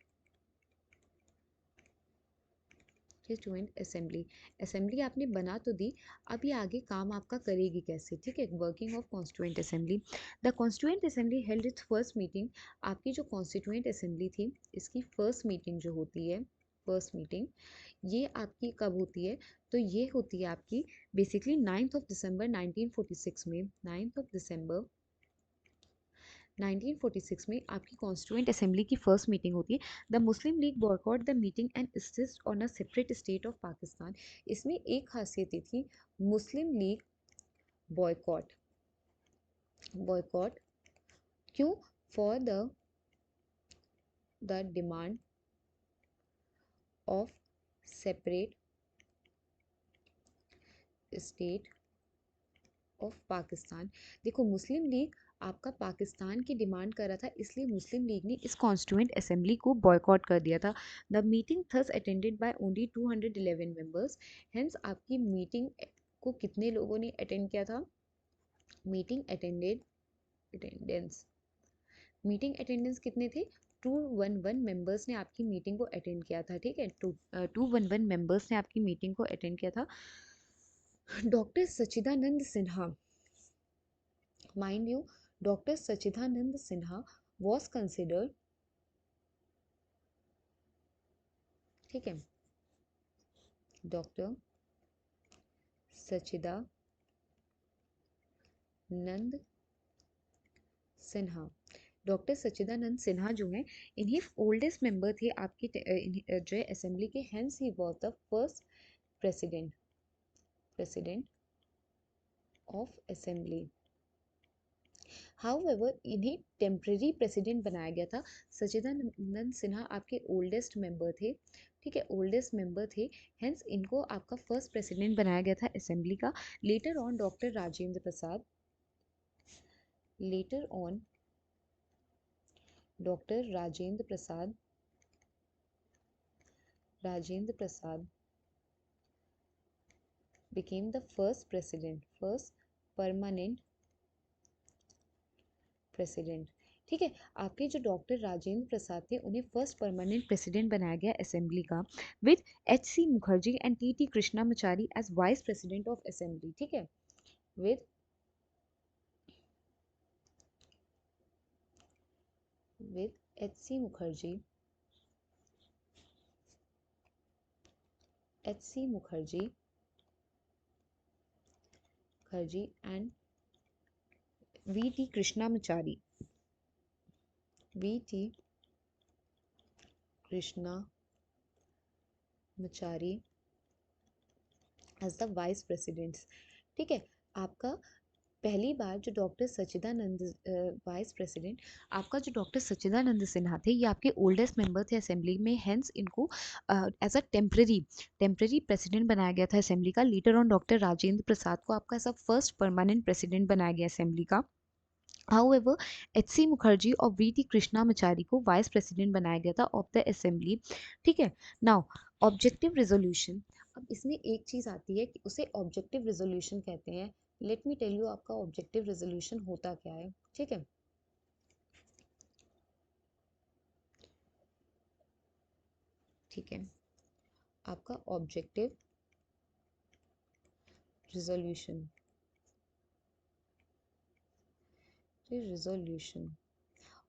Speaker 1: constituent assembly. Assembly आपने बना तो दी, अब ये आगे काम आपका करेगी कैसे। ठीक है, working of constituent assembly. The constituent assembly held it's first meeting. आपकी जो कॉन्स्टिट्यूएंट असेंबली थी, इसकी फर्स्ट मीटिंग जो होती है, फर्स्ट मीटिंग ये आपकी कब होती है, तो ये होती है आपकी बेसिकली 9th ऑफ दिसंबर 1946 में। 9th ऑफ दिसंबर 1946 में आपकी कॉन्स्टिट्यूएंट असेंबली की फर्स्ट मीटिंग होती है। The Muslim league boycott the meeting and insist on a separate state of Pakistan. इसमें एक खासियत ये थी, मुस्लिम लीग बॉयकॉट। बॉयकॉट क्यों? For the demand of separate state of Pakistan. देखो, मुस्लिम लीग आपका पाकिस्तान की डिमांड कर रहा था, इसलिए मुस्लिम लीग ने इस कॉन्स्टिट्यूएंट असेंबली को बॉयकॉट कर दिया था। The meeting thus attended by only 211 members. Hence आपकी मीटिंग को कितने लोगों ने अटेंड किया था? मीटिंग अटेंडेंस मीटिंग अटेंडेंस कितने थे? 211 मेंबर्स ने आपकी मीटिंग को अटेंड किया था। ठीक है, 211 मेंबर्स ने आपकी मीटिंग को अटेंड किया था। Doctor Sachchidanand Sinha, mind you, Dr. Sachidanand Sinha was considered, ठीक है, डॉक्टर सचिदानंद सिन्हा। डॉक्टर सच्चिदानंद सिन्हा जो है, इन्हीं ओल्डेस्ट मेंबर थे आपकी जो है असेंबली के। Hence he was the first president of assembly. However इन्हें टेम्परेरी प्रेसिडेंट बनाया गया था। सच्चिदानंद सिन्हा आपके ओल्डेस्ट मेंबर थे। ठीक है, ओल्डेस्ट मेंबर थे, हेंस इनको आपका फर्स्ट प्रेसिडेंट बनाया गया था असेंबली का। Later on doctor Rajendra Prasad, later on doctor Rajendra Prasad became the first president, first permanent president. ठीक है, आपके जो डॉक्टर राजेंद्र प्रसाद थे, उन्हें फर्स्ट परमानेंट प्रेसिडेंट बनाया गया असेंबली का, with H.C. Mukherjee and T.T. Krishnamachari as vice president of assembly. ठीक है, with H.C. Mukherjee and V.T. Krishnamachari, V.T. Krishnamachari as the vice presidents. ठीक है, आपका पहली बार जो डॉक्टर सच्चिदानंद वाइस प्रेसिडेंट, आपका जो डॉक्टर सच्चिदानंद सिन्हा थे, ये आपके ओल्डेस्ट मेंबर थे असेंबली में। हेंस इनको एज अ टेम्परेरी प्रेसिडेंट बनाया गया था असेंबली का। लेटर ऑन डॉक्टर राजेंद्र प्रसाद को आपका ऐसा फर्स्ट परमानेंट प्रेसिडेंट बनाया गया असेंबली का। However, H.C. मुखर्जी और V.T. कृष्णामाचारी को वाइस प्रेसिडेंट बनाया गया था ऑफ द असेंबली। ठीक है, नाउ ऑब्जेक्टिव रेजोल्यूशन। अब इसमें एक चीज आती है कि उसे ऑब्जेक्टिव रेजोल्यूशन कहते हैं। लेट मी टेल यू आपका ऑब्जेक्टिव रेजोल्यूशन होता क्या है। ठीक है, ठीक है, आपका objective resolution resolution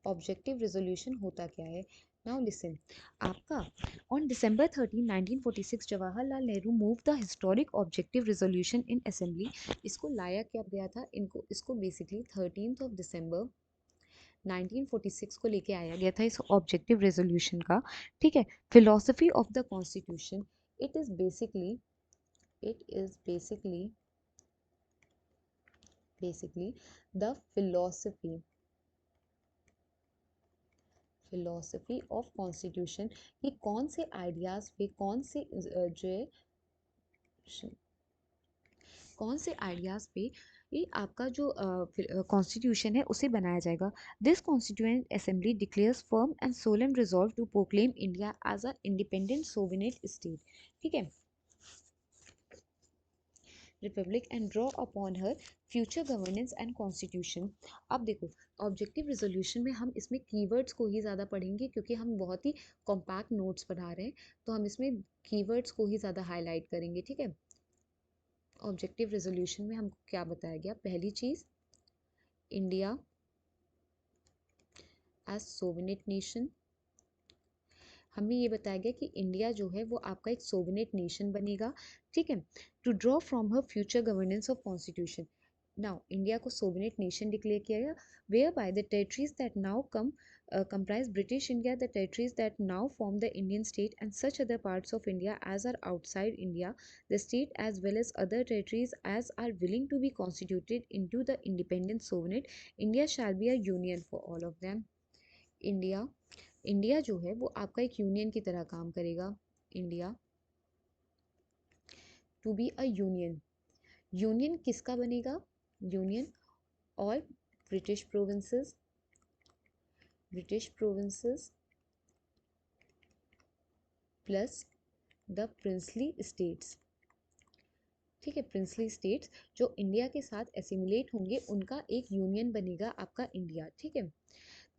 Speaker 1: objective resolution होता क्या है। नाउ लिसन, आपका on December 13, 1946 Jawaharlal Nehru move the historic objective resolution in assembly. इसको लाया क्या गया था, इसको बेसिकली 13th ऑफ दिसंबर 1946 को लेके आया गया था इस ऑब्जेक्टिव रेजोल्यूशन का। ठीक है, philosophy of the constitution. It is basically it is basically the philosophy philosophy of constitution, कि कौन से आइडियाज पे, कौन से जो है कौन से आइडियाज पे ये आपका जो कॉन्स्टिट्यूशन है उसे बनाया जाएगा। This constituent assembly declares firm and solemn resolve to proclaim India as a independent सोविनेट स्टेट। ठीक है, republic and draw upon her future governance and constitution. अब देखो, ऑब्जेक्टिव रेजोल्यूशन में हम इसमें कीवर्ड्स को ही ज़्यादा पढ़ेंगे क्योंकि हम बहुत ही कॉम्पैक्ट नोट्स पढ़ा रहे हैं, तो हम इसमें कीवर्ड्स को ही ज़्यादा हाईलाइट करेंगे। ठीक है, ऑब्जेक्टिव रेजोल्यूशन में हमको क्या बताया गया? पहली चीज़, इंडिया एज सोविनेट नेशन। हमें ये बताया गया कि इंडिया जो है वो आपका एक सोविनेट नेशन बनेगा। ठीक है, to draw from her future governance of constitution. Now India को सोविनेट नेशन डिक्लेयर किया गया, whereby the territories that now comprise British India, the territories that now form the Indian state, and such other parts of India as are outside India, the state as well as other territories as are willing to be constituted into the independent sovereign India shall be a union for all of them. India India जो है वो आपका एक union की तरह काम करेगा। India to be a union. Union किसका बनेगा? Union all British provinces, British provinces plus the princely states. ठीक है, प्रिंसली स्टेट्स जो इंडिया के साथ एसिमुलेट होंगे उनका एक यूनियन बनेगा आपका इंडिया। ठीक है,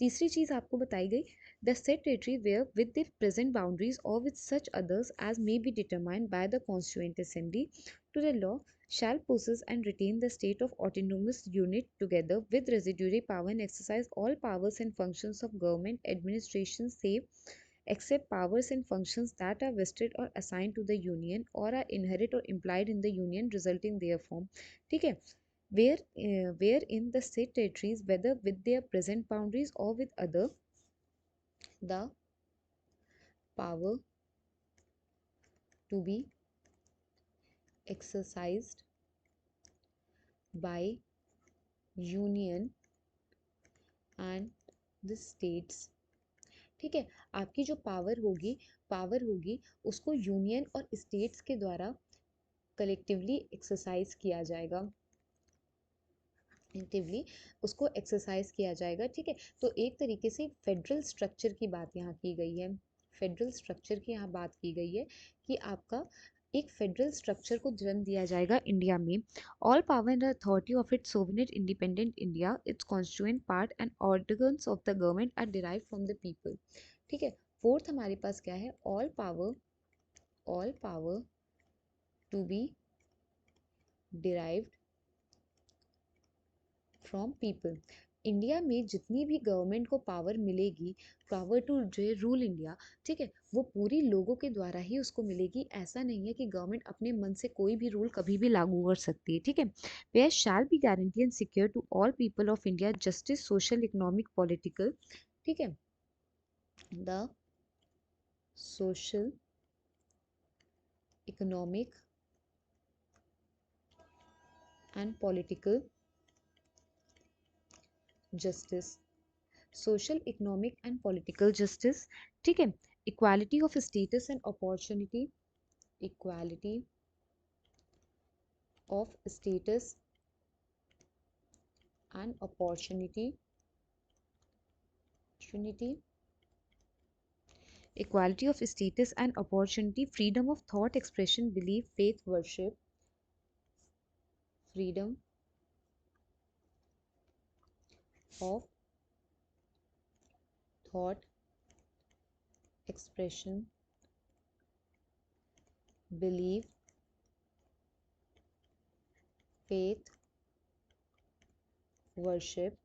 Speaker 1: तीसरी चीज़ आपको बताई गई, the said territory where with the present boundaries or with such others as may be determined by the constituent assembly to the law shall possess and retain the state of autonomous unit together with residuary power and exercise all powers and functions of government administration save except powers and functions that are vested or assigned to the union or are inherent or implied in the union resulting therefrom. ठीक है, where in the state territories whether with their present boundaries or with other, the power to be exercised by union and the states। ठीक है, आपकी जो power होगी उसको union और states के द्वारा कलेक्टिवली एक्सरसाइज किया जाएगा, एक्टिवली उसको एक्सरसाइज किया जाएगा। ठीक है, तो एक तरीके से फेडरल स्ट्रक्चर की बात यहाँ की गई है, फेडरल स्ट्रक्चर की यहाँ बात की गई है कि आपका एक फेडरल स्ट्रक्चर को जन्म दिया जाएगा इंडिया में। All power and authority of its sovereign independent India, its constituent part and organs of the government are derive from the people. ठीक है, फोर्थ हमारे पास क्या है? All power to be derived from people. India में जितनी भी government को पावर मिलेगी, पावर टू जो है रूल इंडिया, ठीक है, वो पूरी लोगों के द्वारा ही उसको मिलेगी। ऐसा नहीं है कि गवर्नमेंट अपने मन से कोई भी रूल कभी भी लागू कर सकती है। ठीक है, where shall be guarantee and secure to all people of India justice social economic political. ठीक है, the social economic and political justice, social economic and political justice. ठीक है, equality of status and opportunity, equality of status and opportunity, equality of status and opportunity, freedom of thought expression, belief, faith, worship, freedom of thought expression, belief, faith, worship,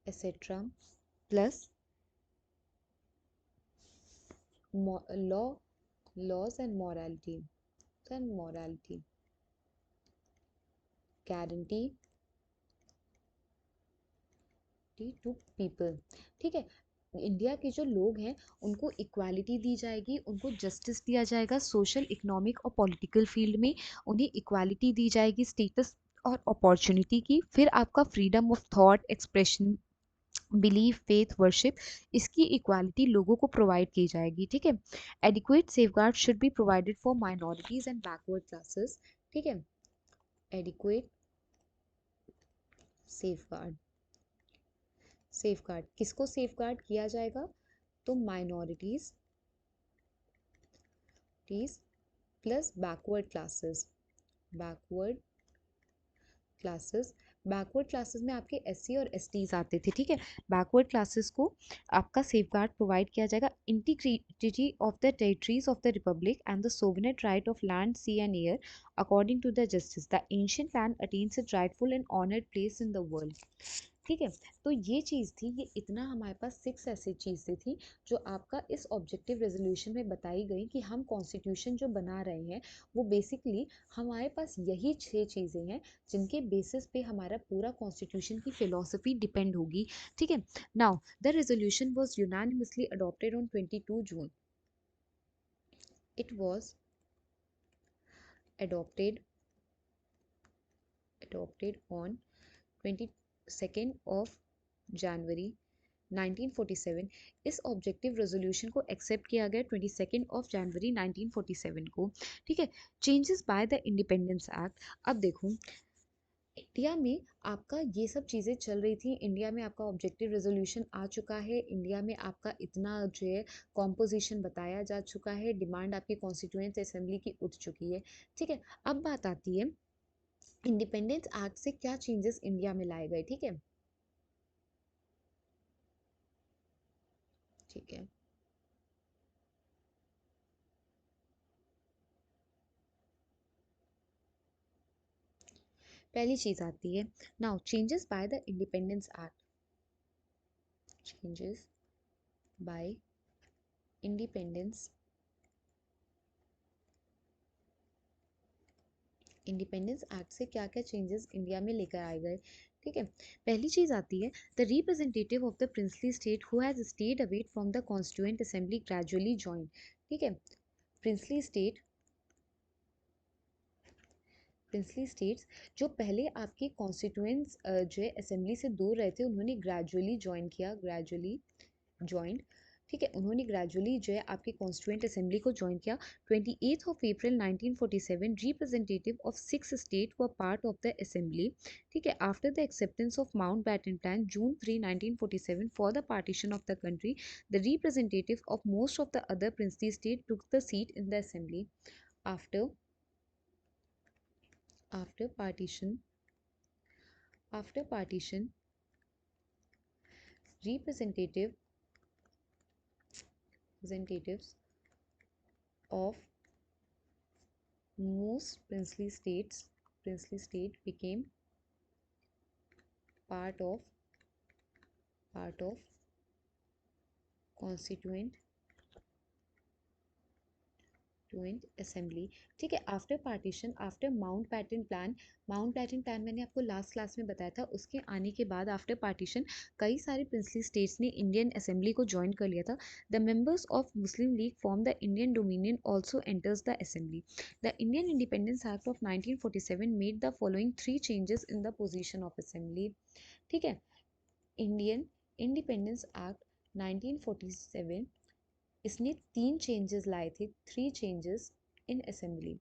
Speaker 1: etc. plus laws and morality guarantee to people. ठीक है, India के जो लोग हैं उनको equality दी जाएगी, उनको justice दिया जाएगा सोशल इकोनॉमिक और पॉलिटिकल फील्ड में, उन्हें इक्वालिटी दी जाएगी स्टेटस और अपॉर्चुनिटी की। फिर आपका freedom of thought expression, belief, faith, worship, इसकी इक्वालिटी लोगों को प्रोवाइड की जाएगी, ठीक है। Adequate safeguard should be provided for minorities and backward classes, ठीक है। एडिक्वेट सेफगार्ड, सेफगार्ड किसको सेफगार्ड किया जाएगा, तो minorities plus backward classes, backward classes, backward classes में आपके एससी और एसटीज आते थे, ठीक है। बैकवर्ड क्लासेस को आपका सेफगार्ड प्रोवाइड किया जाएगा। Integrity of the territories of the republic and the sovereign right of land, sea and air according to the justice, the ancient land attains its rightful and honoured place in the world, ठीक है। तो ये चीज़ थी, ये इतना हमारे पास 6 ऐसी चीज़ें थी जो आपका इस ऑब्जेक्टिव रेजोल्यूशन में बताई गई कि हम कॉन्स्टिट्यूशन जो बना रहे हैं वो बेसिकली हमारे पास यही 6 चीज़ें हैं जिनके बेसिस पे हमारा पूरा कॉन्स्टिट्यूशन की फिलॉसफी डिपेंड होगी, ठीक है। Now the resolution was unanimously adopted on 22 June, it was adopted adopted on 22nd of January 1947। इस ऑब्जेक्टिव रेजोल्यूशन को एक्सेप्ट किया गया 22 जनवरी 1947 को, ठीक है। Changes by the independence act, अब देखो इंडिया में आपका ये सब चीज़ें चल रही थी, इंडिया में आपका ऑब्जेक्टिव रेजोल्यूशन आ चुका है, इंडिया में आपका इतना जो है कॉम्पोजिशन बताया जा चुका है, डिमांड आपकी कॉन्स्टिट्यूएंट असेंबली की उठ चुकी है, ठीक है। अब बात आती है इंडिपेंडेंस एक्ट से क्या चेंजेस इंडिया में लाए गए, ठीक है, ठीक है। पहली चीज आती है now changes by the independence act, changes by independence independence act से क्या क्या चेंजेस इंडिया में लेकर आए गए, ठीक है। पहली चीज आती है the representative of the princely state who has stayed away from the constituent assembly gradually join, ठीक है। प्रिंसली स्टेट, प्रिंसली स्टेट्स जो पहले आपके कॉन्स्टिट्यूएंट्स जो है असेंबली से दूर रहे थे उन्होंने ग्रेजुअली ज्वाइन किया, ग्रेजुअली ज्वाइंट, ठीक है। उन्होंने ग्रेजुअली जो है आपके कॉन्स्टिट्यूएंट असेंबली को ज्वाइन किया। 28 April 1947 representative of 6 state were part of the assembly, ठीक है। After the acceptance of Mountbatten plan June 3, 1947 for the partition of the country, the representative of most of the other princely state took the seat in the assembly. After after partition after partition representative representatives of most princely state became part of constituent assembly, ठीक है। After partition, after Mountbatten plan मैंने आपको last class में बताया था, उसके आने के बाद आफ्टर पार्टीशन कई सारे प्रिंसली स्टेट्स ने इंडियन असेंबली को ज्वाइन कर लिया था। The members of Muslim league form the Indian dominion also enters the assembly. The Indian independence act of 1947 made the following 3 changes in the position of assembly, ठीक है। Indian independence act 1947 इसने 3 changes लाए थे, 3 changes in assembly.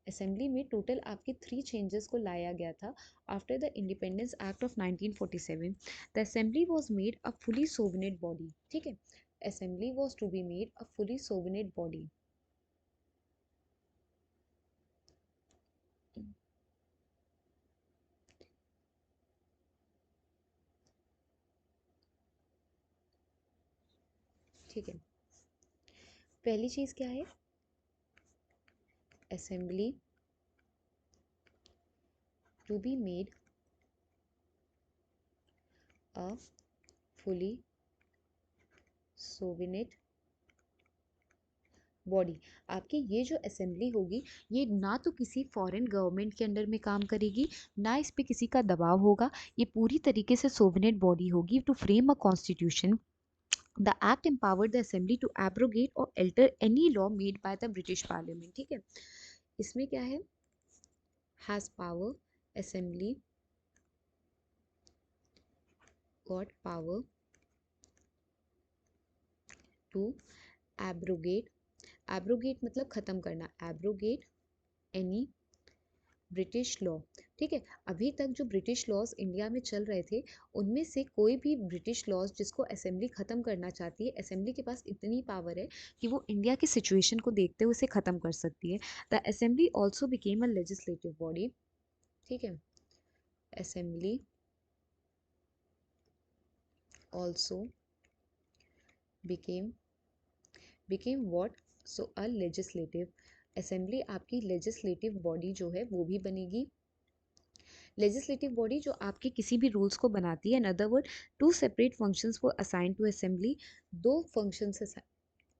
Speaker 1: Assembly में total आपके 3 changes को लाया गया था after the independence act of 1947। The assembly was made a fully sovereign body, ठीक है। Assembly was to be made a fully sovereign body, ठीक है। पहली चीज क्या है, assembly to be made a fully sovereign body. आपकी ये जो असेंबली होगी ये ना तो किसी फॉरेन गवर्नमेंट के अंडर में काम करेगी, ना इस पे किसी का दबाव होगा, ये पूरी तरीके से सोवरेन बॉडी होगी to frame a constitution. The act empowered the assembly to abrogate or alter any law made by the British parliament, ठीक है। इसमें क्या है, has power, assembly got power to abrogate, abrogate मतलब खत्म करना, एब्रोगेट एनी ब्रिटिश लॉ। ठीक है, अभी तक जो ब्रिटिश लॉज इंडिया में चल रहे थे उनमें से कोई भी ब्रिटिश लॉज जिसको असेंबली ख़त्म करना चाहती है, असेंबली के पास इतनी पावर है कि वो इंडिया की सिचुएशन को देखते हुए उसे ख़त्म कर सकती है। The assembly also became a legislative body. ठीक है, assembly also became became what, so a legislative, assembly आपकी लेजिस्लेटिव बॉडी जो है वो भी बनेगी। लेजिस्लेटिव बॉडी जो आपके किसी भी रूल्स को बनाती है। In other word, two separate functions were assign to assembly, दो फंक्शंस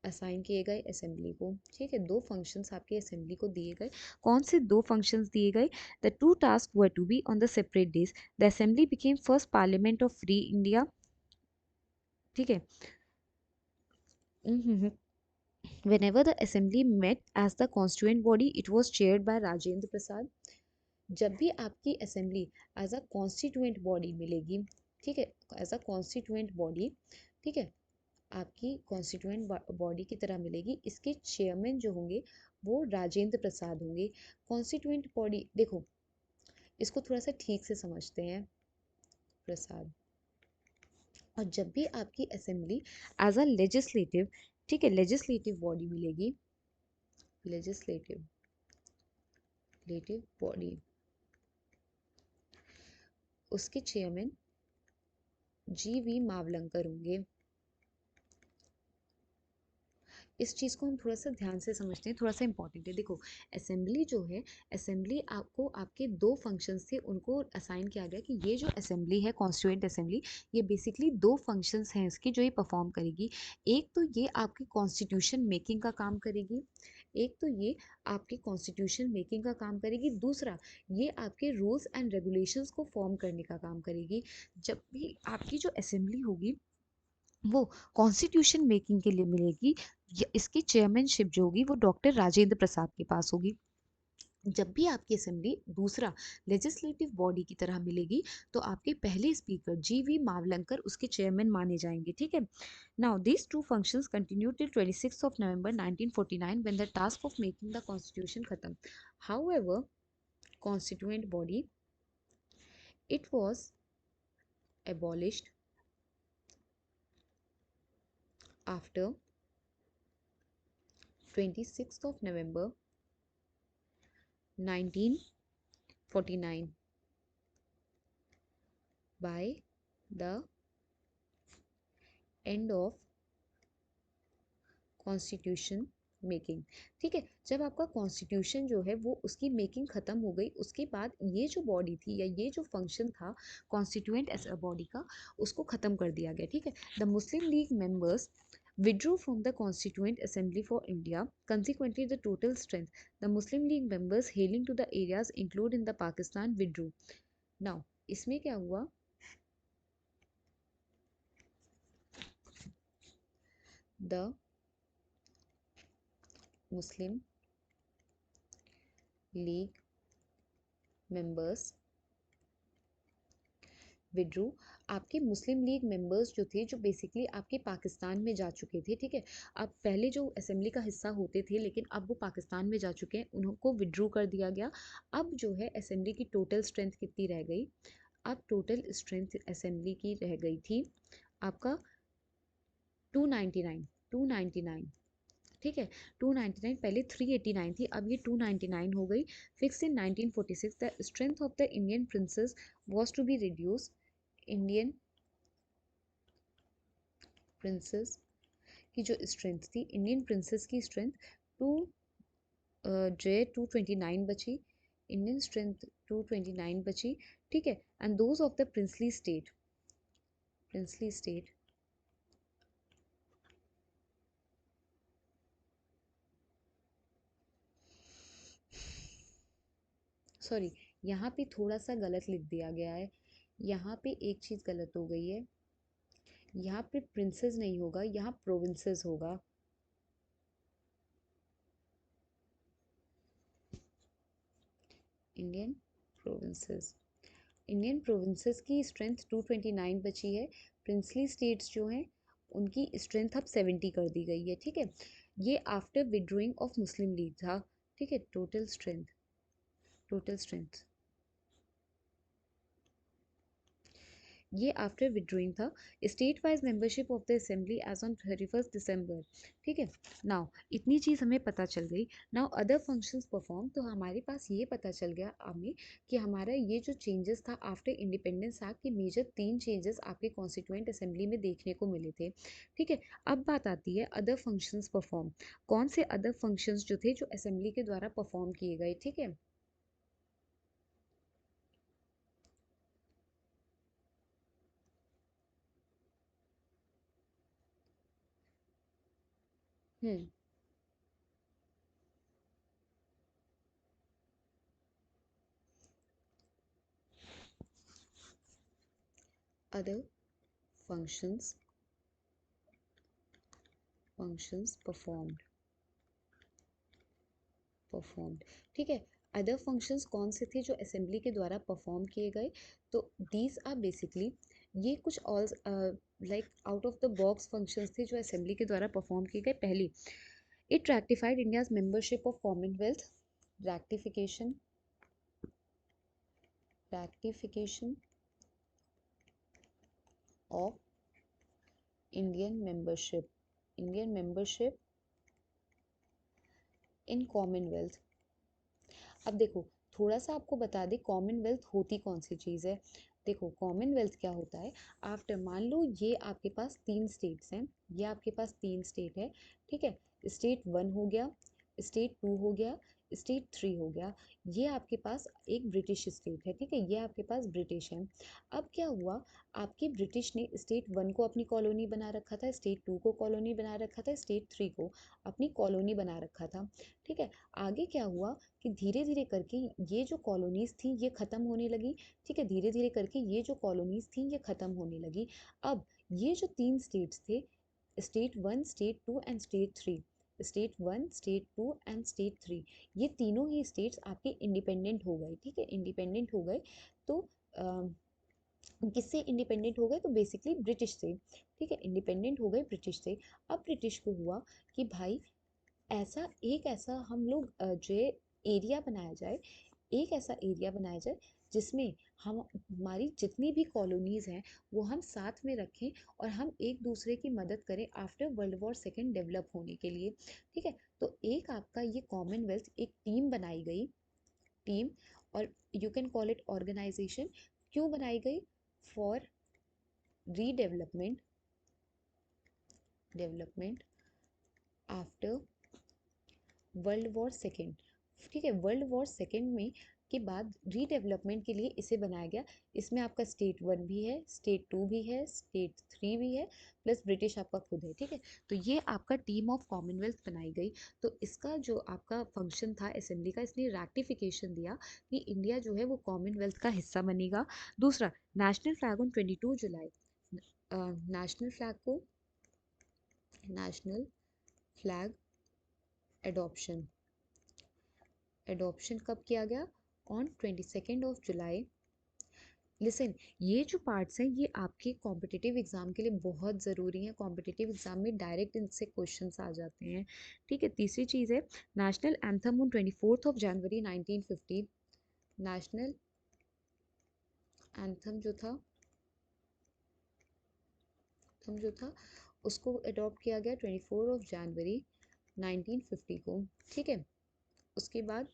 Speaker 1: असाइन किए गए असेंबली को। ठीक है, दो फंक्शंस आपके असेंबली को दिए गए। कौन से दो फंक्शंस दिए गए? The two task were to be on the separate days. The assembly became first parliament of free India. ठीक है, whenever the assembly met as the constituent body, it was chaired by Rajendra Prasad. जब भी आपकी assembly as a constituent body मिलेगी, ठीक है, as a constituent body, ठीक है, आपकी कॉन्स्टिट्यूएंट बॉडी की तरह मिलेगी, इसके चेयरमैन जो होंगे वो राजेंद्र प्रसाद होंगे। कॉन्स्टिट्यूएंट बॉडी देखो, इसको थोड़ा सा ठीक से समझते हैं, प्रसाद। और जब भी आपकी असेंबली एज अ लेजिस्लेटिव, ठीक है, लेजिस्लेटिव बॉडी मिलेगी, लेजिस्लेटिव बॉडी, उसके चेयरमैन जी.वी. मावलंकर होंगे। इस चीज़ को हम थोड़ा सा ध्यान से समझते हैं, थोड़ा सा इंपॉर्टेंट है। देखो, असेंबली जो है, असेंबली आपको आपके दो फंक्शंस थे उनको असाइन किया गया कि ये जो असेंबली है कॉन्स्टिट्यूएंट असेंबली, ये बेसिकली दो फंक्शंस हैं इसकी जो ये परफॉर्म करेगी। एक तो ये आपकी कॉन्स्टिट्यूशन मेकिंग का काम करेगी, एक तो ये आपकी कॉन्स्टिट्यूशन मेकिंग का काम करेगी, दूसरा ये आपके रूल्स एंड रेगुलेशंस को फॉर्म करने का काम करेगी। जब भी आपकी जो असेंबली होगी वो कॉन्स्टिट्यूशन मेकिंग के लिए मिलेगी, इसकी चेयरमैनशिप जो होगी वो डॉक्टर राजेंद्र प्रसाद के पास होगी। जब भी आपकी असेंबली दूसरा लेजिस्लेटिव बॉडी की तरह मिलेगी तो आपके पहले स्पीकर जी.वी. मावलंकर उसके चेयरमैन माने जाएंगे। ठीक है, now these two functions continue till 26 of November 1949 when the task of making the constitution खत्म। However, constituent body, it was abolished after 26th of November 1949 by the end of constitution making. ठीक है, जब आपका constitution जो है वो उसकी making ख़त्म हो गई, उसके बाद ये जो बॉडी थी या ये जो फंक्शन था कॉन्स्टिट्यूएंट बॉडी का, उसको ख़त्म कर दिया गया। ठीक है, the Muslim league members withdrew from the Constituent Assembly for India. Consequently, the total strength the Muslim League members hailing to the areas included in the Pakistan withdrew. Now, इसमें क्या हुआ? The Muslim League members withdrew, आपके मुस्लिम league members जो थे, जो basically आपके पाकिस्तान में जा चुके थे। ठीक है, अब पहले जो असेंबली का हिस्सा होते थे लेकिन अब वो पाकिस्तान में जा चुके हैं, उनको विड्रू कर दिया गया। अब जो है असेंबली की टोटल स्ट्रेंथ कितनी रह गई? अब टोटल स्ट्रेंथ असेंबली की रह गई थी आपका 299, 299। ठीक है, 299, पहले 389 थी, अब ये 299 हो गई। Fix in 1946 the strength of the Indian princes was to be reduce. Indian princes की जो स्ट्रेंथ थी, इंडियन प्रिंसेस की स्ट्रेंथ टू जो 229 बची, इंडियन स्ट्रेंथ 229 बची। ठीक है, and those of the princely state sorry, यहाँ पे थोड़ा सा गलत लिख दिया गया है, यहाँ पे एक चीज़ गलत हो गई है, यहाँ पे प्रिंसेस नहीं होगा, यहाँ प्रोविंसेस होगा। इंडियन प्रोविंसेस, इंडियन प्रोविंसेस की स्ट्रेंथ 229 बची है। प्रिंसली स्टेट्स जो हैं उनकी स्ट्रेंथ अब 70 कर दी गई है, ठीक है। ये after withdrawing of Muslim League था, ठीक है। टोटल स्ट्रेंथ ये आफ्टर विड्रॉइंग था। State wise membership of the assembly as on 31 December, ठीक है। नाउ इतनी चीज़ हमें पता चल गई। नाउ अदर फंक्शंस परफॉर्म, तो हमारे पास ये पता चल गया हमें कि हमारा ये जो चेंजेस था आफ्टर इंडिपेंडेंस एक्ट के, मेजर 3 चेंजेस आपके कॉन्स्टिट्यूएंट असेंबली में देखने को मिले थे, ठीक है। अब बात आती है अदर फंक्शंस परफॉर्म। कौन से अदर फंक्शंस जो थे जो असेंबली के द्वारा परफॉर्म किए गए, ठीक है। हम्म अदर फंक्शंस फंक्शंस परफॉर्म्ड, ठीक है। अदर फंक्शंस कौन से थे जो असेंबली के द्वारा परफॉर्म किए गए? तो दीज आर बेसिकली, ये कुछ all like out of the box functions थे जो असेंबली के द्वारा परफॉर्म किए गए। पहली, it ratified India's membership of Commonwealth. Ratification ratification of Indian membership in Commonwealth. अब देखो, थोड़ा सा आपको बता दें कॉमनवेल्थ होती कौन सी चीज़ है। देखो कॉमनवेल्थ क्या होता है, आफ्टर मान लो ये आपके पास 3 स्टेट्स हैं, ये आपके पास 3 स्टेट है, ठीक है। स्टेट 1 हो गया, स्टेट 2 हो गया, स्टेट 3 हो गया। ये आपके पास एक ब्रिटिश स्टेट है, ठीक है, ये आपके पास ब्रिटिश है। अब क्या हुआ, आपकी ब्रिटिश ने स्टेट 1 को अपनी कॉलोनी बना रखा था, स्टेट 2 को कॉलोनी बना रखा था, स्टेट 3 को अपनी कॉलोनी बना रखा था, ठीक है। आगे क्या हुआ कि धीरे धीरे करके ये जो कॉलोनीज थी ये ख़त्म होने लगी, ठीक है। धीरे धीरे करके ये जो कॉलोनीज थी ये ख़त्म होने लगी। अब ये जो 3 स्टेट्स थे, state 1, state 2 and state 3, state 1, state 2 and state 3, ये तीनों ही स्टेट्स आपके इंडिपेंडेंट हो गए, ठीक है, इंडिपेंडेंट हो गए। तो किससे इंडिपेंडेंट हो गए? तो बेसिकली ब्रिटिश से, ठीक है, इंडिपेंडेंट हो गए ब्रिटिश से। अब ब्रिटिश को हुआ कि भाई ऐसा हम लोग जो एरिया बनाया जाए, एक ऐसा एरिया बनाया जाए जिसमें हम हमारी जितनी भी कॉलोनीज़ हैं वो हम साथ में रखें और हम एक दूसरे की मदद करें आफ्टर वर्ल्ड वॉर 2 डेवलप होने के लिए, ठीक है। तो एक आपका ये कॉमनवेल्थ एक टीम बनाई गई, टीम, और you can call it organisation. क्यों बनाई गई? For redevelopment development after world war 2, ठीक है। वर्ल्ड वॉर 2 में के बाद रीडेवलपमेंट के लिए इसे बनाया गया। इसमें आपका स्टेट 1 भी है, स्टेट 2 भी है, स्टेट 3 भी है, प्लस ब्रिटिश आपका खुद है, ठीक है। तो ये आपका टीम ऑफ कॉमनवेल्थ बनाई गई। तो इसका जो आपका फंक्शन था असेंबली का, इसने रैक्टिफिकेशन दिया कि इंडिया जो है वो कॉमनवेल्थ का हिस्सा बनेगा। दूसरा, national flag on 22 July, national flag को, नेशनल फ्लैग एडॉप्शन, एडॉप्शन कब किया गया? On 22 July. लिसन, ये जो पार्ट्स हैं ये आपके कॉम्पिटिटिव एग्जाम के लिए बहुत ज़रूरी हैं। कॉम्पिटिटिव एग्जाम में डायरेक्ट इनसे क्वेश्चंस आ जाते हैं, ठीक है। तीसरी चीज़ है national anthem on 24 January 1950। National anthem जो था उसको अडॉप्ट किया गया 24 जनवरी 1950 को, ठीक है। उसके बाद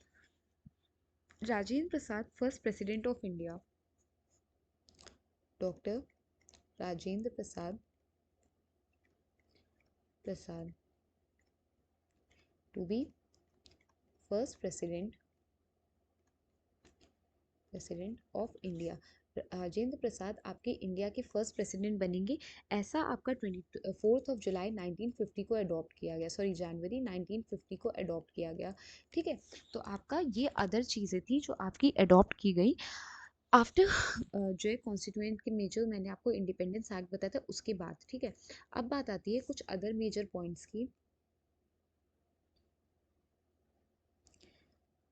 Speaker 1: Rajendra Prasad first president of India, doctor Rajendra Prasad to be first president of India. Rajendra Prasad आपके इंडिया के फर्स्ट प्रेसिडेंट बनेंगे, ऐसा आपका 24 जुलाई 1950 को अडॉप्ट किया गया, सॉरी जनवरी 1950 को अडॉप्ट किया गया, ठीक है। तो आपका ये अदर चीज़ें थी जो आपकी अडॉप्ट की गई आफ्टर जो है कॉन्स्टिट्यूएंट के मेजर, मैंने आपको इंडिपेंडेंस एक्ट बताया था उसके बाद, ठीक है। अब बात आती है कुछ अदर मेजर पॉइंट्स की,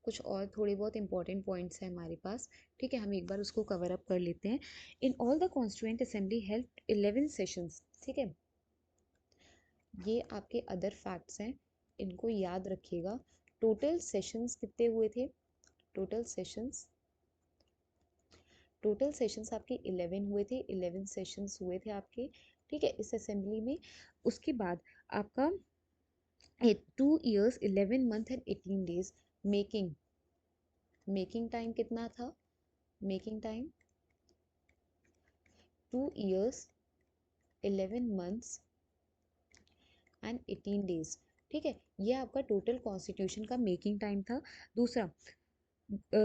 Speaker 1: कुछ और थोड़े बहुत इंपॉर्टेंट पॉइंट्स हैं हमारे पास, ठीक है। हम एक बार उसको कवर अप कर लेते हैं। In all the constituent assembly held 11 sessions, ठीक है। ये आपके अदर फैक्ट्स हैं, इनको याद रखिएगा। टोटल सेशंस कितने हुए थे? टोटल सेशंस आपके 11 हुए थे, 11 सेशंस हुए थे आपके, ठीक है, इस असेंबली में। उसके बाद आपका 2 years 11 month and 18 days making time कितना था? Making time 2 years 11 months and 18 days, ठीक है। ये आपका टोटल कॉन्स्टिट्यूशन का मेकिंग टाइम था। दूसरा,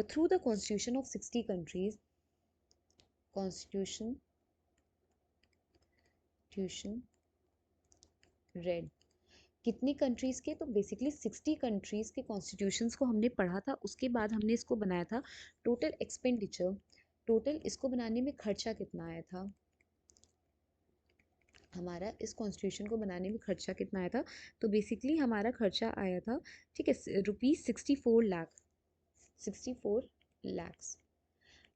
Speaker 1: through the constitution of 60 countries, constitution red कितनी कंट्रीज के? तो बेसिकली 60 कंट्रीज के कॉन्स्टिट्यूशंस को हमने पढ़ा था, उसके बाद हमने इसको बनाया था। टोटल एक्सपेंडिचर, टोटल इसको बनाने में खर्चा कितना आया था? हमारा इस कॉन्स्टिट्यूशन को बनाने में खर्चा कितना आया था? तो बेसिकली हमारा खर्चा आया था, ठीक है, ₹64 लाख, 64 lakhs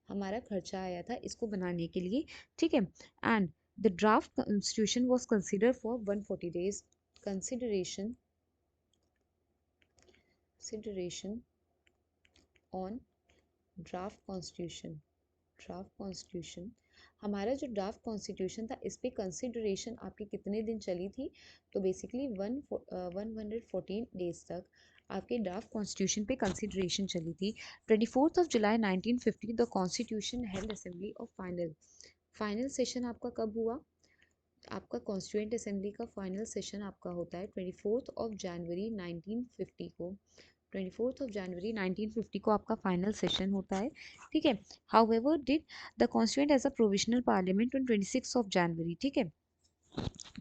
Speaker 1: हमारा खर्चा आया था इसको बनाने के लिए, ठीक है। And the draft constitution was consider for 140 days। Consideration on draft constitution हमारा जो ड्राफ्ट कॉन्स्टिट्यूशन था, इस पे कंसिडरेशन आपकी कितने दिन चली थी? तो बेसिकली 114 डेज तक आपके ड्राफ्ट कॉन्स्टिट्यूशन पे कंसिडरेशन चली थी। 24 जुलाई 1950 the constitution held assembly of final session आपका कब हुआ? आपका कॉन्स्टिट्यूएंट असेंबली का फाइनल सेशन आपका होता है 24 जनवरी 1950 को। 1950 को आपका फाइनल सेशन होता है, ठीक है। However did the constituent as a provisional parliament on 26 January, ठीक है।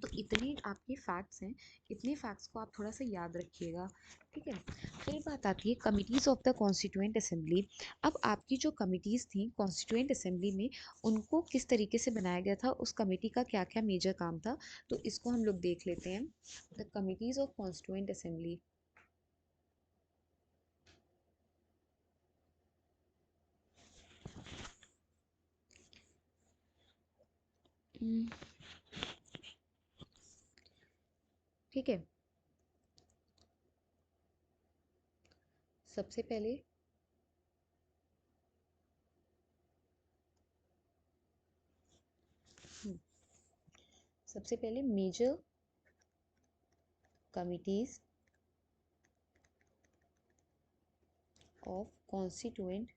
Speaker 1: तो इतने आपके फैक्ट्स हैं, इतने फैक्ट्स को आप थोड़ा सा याद रखिएगा, ठीक है। फिर बात आती है committees of the constituent assembly. अब आपकी जो कमिटीज़ थी कॉन्स्टिट्यूएंट असेंबली में, उनको किस तरीके से बनाया गया था, उस कमेटी का क्या क्या मेजर काम था, तो इसको हम लोग देख लेते हैं। The committees of constituent assembly, ठीक है। सबसे पहले सबसे पहले major committees of constituent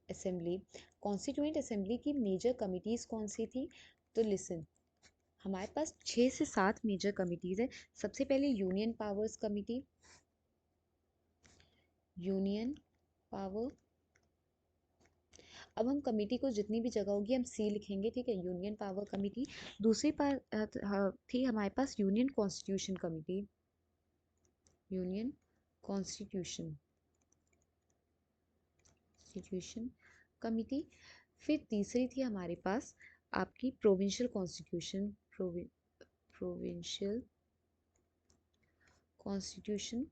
Speaker 1: assembly. Constituent assembly की मेजर कमिटीज कौन सी थी? तो लिसन, हमारे पास 6 से 7 मेजर कमिटीज है। सबसे पहले union powers committee, union power. अब हम कमेटी को जितनी भी जगह होगी हम सी लिखेंगे, ठीक है, यूनियन पावर कमेटी। दूसरी थी हमारे पास union constitution committee, union constitution constitution committee. फिर तीसरी थी हमारे पास आपकी provincial constitution, provincial constitution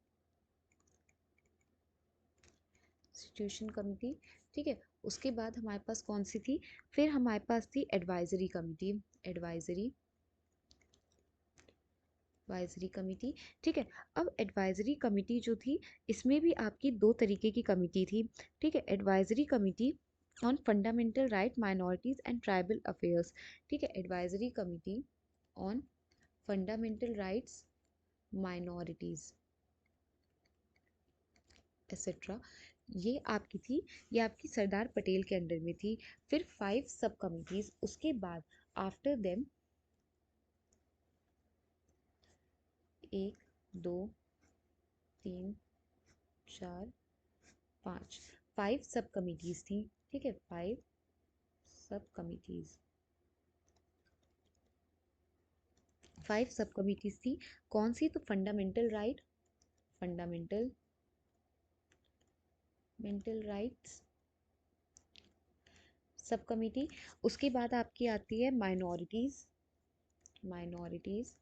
Speaker 1: constitution committee, ठीक है। उसके बाद हमारे पास कौन सी थी? फिर हमारे पास थी advisory committee, advisory advisory committee, ठीक है। अब एडवाइजरी कमेटी जो थी, इसमें भी आपकी दो तरीके की कमेटी थी, ठीक है। Advisory committee on fundamental right, minorities and tribal affairs, ठीक है। Advisory committee on fundamental rights, minorities etcetera, ये आपकी थी, ये आपकी सरदार पटेल के अंडर में थी। फिर 5 सब कमिटीज, उसके बाद आफ्टर देम 1 2 3 4 5 5 सब कमिटीज थी, ठीक है। 5 सब कमिटीज, 5 सब कमिटीज थी। कौन सी? तो fundamental right, fundamental mental rights सब कमिटी। उसके बाद आपकी आती है माइनॉरिटीज, माइनॉरिटीज।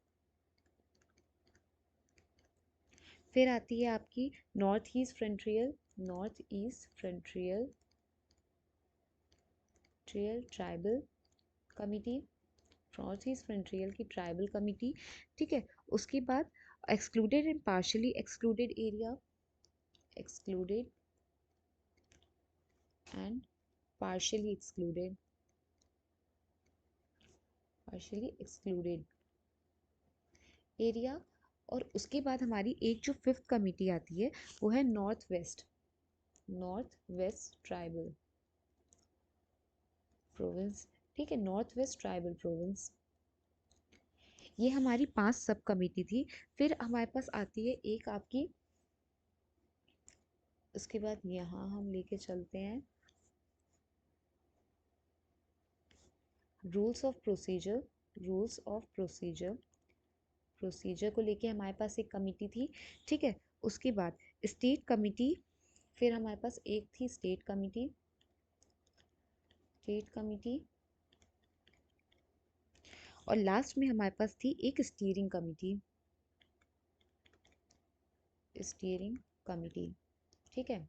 Speaker 1: फिर आती है आपकी north east frontier, north east frontier tribal committee, north east frontier की ट्राइबल कमिटी, ठीक है। उसके बाद excluded and partially excluded area, excluded and partially excluded, partially excluded area. और उसके बाद हमारी एक जो फिफ्थ कमिटी आती है वो है north west, north west tribal province, ठीक है, नॉर्थ वेस्ट ट्राइबल प्रोविंस। ये हमारी 5 सब कमिटी थी। फिर हमारे पास आती है एक आपकी, उसके बाद यहाँ हम लेके चलते हैं rules of procedure, rules of procedure, procedure को लेके हमारे पास एक कमिटी थी, ठीक है। उसके बाद स्टेट कमिटी, फिर हमारे पास एक थी स्टेट कमिटी, स्टेट कमिटी, और लास्ट में हमारे पास थी एक स्टीयरिंग कमिटी, स्टीयरिंग कमिटी, ठीक है।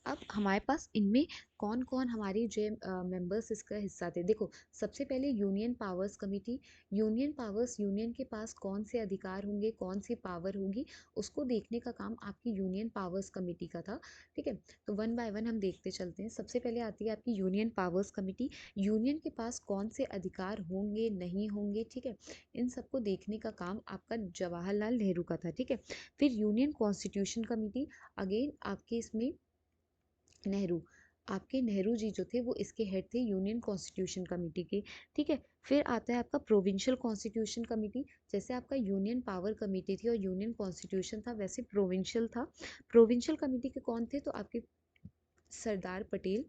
Speaker 1: अब हमारे पास इनमें कौन कौन हमारे जो मेंबर्स इसका हिस्सा थे, देखो सबसे पहले union powers committee. Union powers, union के पास कौन से अधिकार होंगे, कौन सी पावर होगी, उसको देखने का काम आपकी यूनियन पावर्स कमेटी का था, ठीक है। तो वन बाय वन हम देखते चलते हैं। सबसे पहले आती है आपकी यूनियन पावर्स कमेटी। यूनियन के पास कौन से अधिकार होंगे, नहीं होंगे, ठीक है, इन सबको देखने का काम आपका जवाहरलाल नेहरू का था, ठीक है। फिर यूनियन कॉन्स्टिट्यूशन कमेटी, अगेन आपके इसमें नेहरू, आपके नेहरू जी जो थे वो इसके हेड थे यूनियन कॉन्स्टिट्यूशन कमेटी के, ठीक है। फिर आता है आपका प्रोविंशियल कॉन्स्टिट्यूशन कमेटी। जैसे आपका यूनियन पावर कमेटी थी और यूनियन कॉन्स्टिट्यूशन था, वैसे प्रोविंशियल था। प्रोविंशियल कमेटी के कौन थे, तो आपके सरदार पटेल।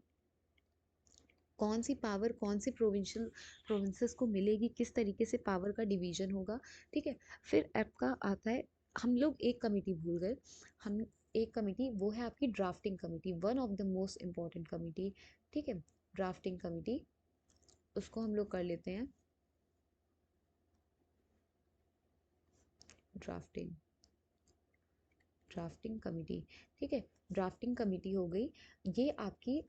Speaker 1: कौन सी पावर कौन सी प्रोविंशियल प्रोविंसेस को मिलेगी, किस तरीके से पावर का डिवीजन होगा, ठीक है। फिर आपका आता है, हम लोग एक कमेटी भूल गए, हम एक कमेटी, वो है आपकी drafting committee, one of the most important committee, ठीक है। ड्राफ्टिंग कमेटी, उसको हम लोग कर लेते हैं, ड्राफ्टिंग, ड्राफ्टिंग कमेटी, ठीक है। ड्राफ्टिंग कमेटी हो गई, ये आपकी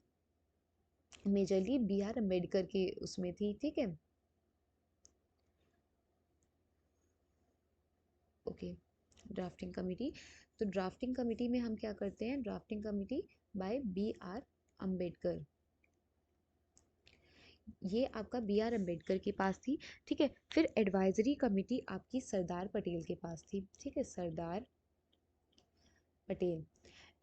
Speaker 1: मेजरली बी आर अम्बेडकर के उसमें थी, ठीक है। Okay, drafting committee. तो ड्राफ्टिंग कमेटी में हम क्या करते हैं, drafting committee by B R Ambedkar, ये आपका बी आर अम्बेडकर के पास थी, ठीक है। फिर एडवाइजरी कमेटी आपकी सरदार पटेल के पास थी, ठीक है, Sardar Patel.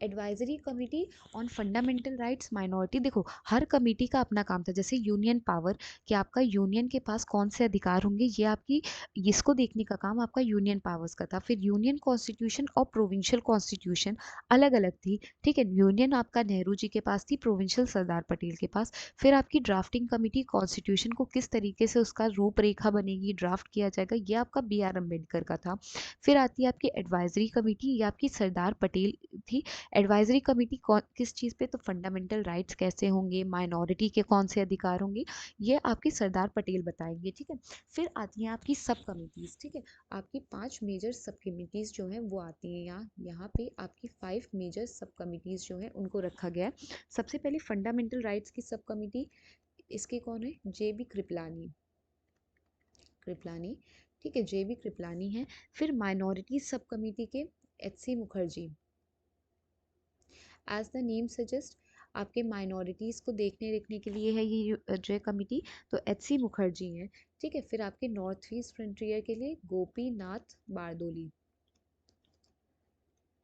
Speaker 1: Advisory committee on fundamental rights minority, देखो हर कमेटी का अपना काम था। जैसे यूनियन पावर, कि आपका यूनियन के पास कौन से अधिकार होंगे, ये आपकी, इसको देखने का काम आपका यूनियन पावर्स का था। फिर यूनियन कॉन्स्टिट्यूशन और प्रोविंशियल कॉन्स्टिट्यूशन अलग अलग थी, ठीक है। यूनियन आपका नेहरू जी के पास थी, प्रोविंशियल सरदार पटेल के पास। फिर आपकी ड्राफ्टिंग कमेटी, कॉन्स्टिट्यूशन को किस तरीके से उसका रूपरेखा बनेगी, ड्राफ्ट किया जाएगा, ये आपका बी आर अम्बेडकर का था। फिर आती है आपकी एडवाइजरी कमेटी, ये आपकी सरदार पटेल थी। एडवाइजरी कमेटी कौन किस चीज़ पे, तो फंडामेंटल राइट्स कैसे होंगे, माइनॉरिटी के कौन से अधिकार होंगे, ये आपके सरदार पटेल बताएंगे, ठीक है। फिर आती हैं आपकी सब कमिटीज़, ठीक है। आपकी 5 मेजर सब कमिटीज़ जो हैं वो आती हैं यहाँ, यहाँ पे आपकी 5 मेजर सब कमिटीज़ जो हैं उनको रखा गया है। सबसे पहले फंडामेंटल राइट्स की सब कमिटी, इसके कौन है, जे बी कृपलानी, कृपलानी, ठीक है, जे बी कृपलानी है। फिर माइनॉरिटी सब कमेटी के H C Mukherjee, as the name suggest, आपके माइनॉरिटीज़ को देखने रखने के लिए है ये जो है कमिटी, तो एच सी मुखर्जी हैं, ठीक है। फिर आपके नॉर्थ ईस्ट फ्रंटियर के लिए गोपीनाथ बारदोली,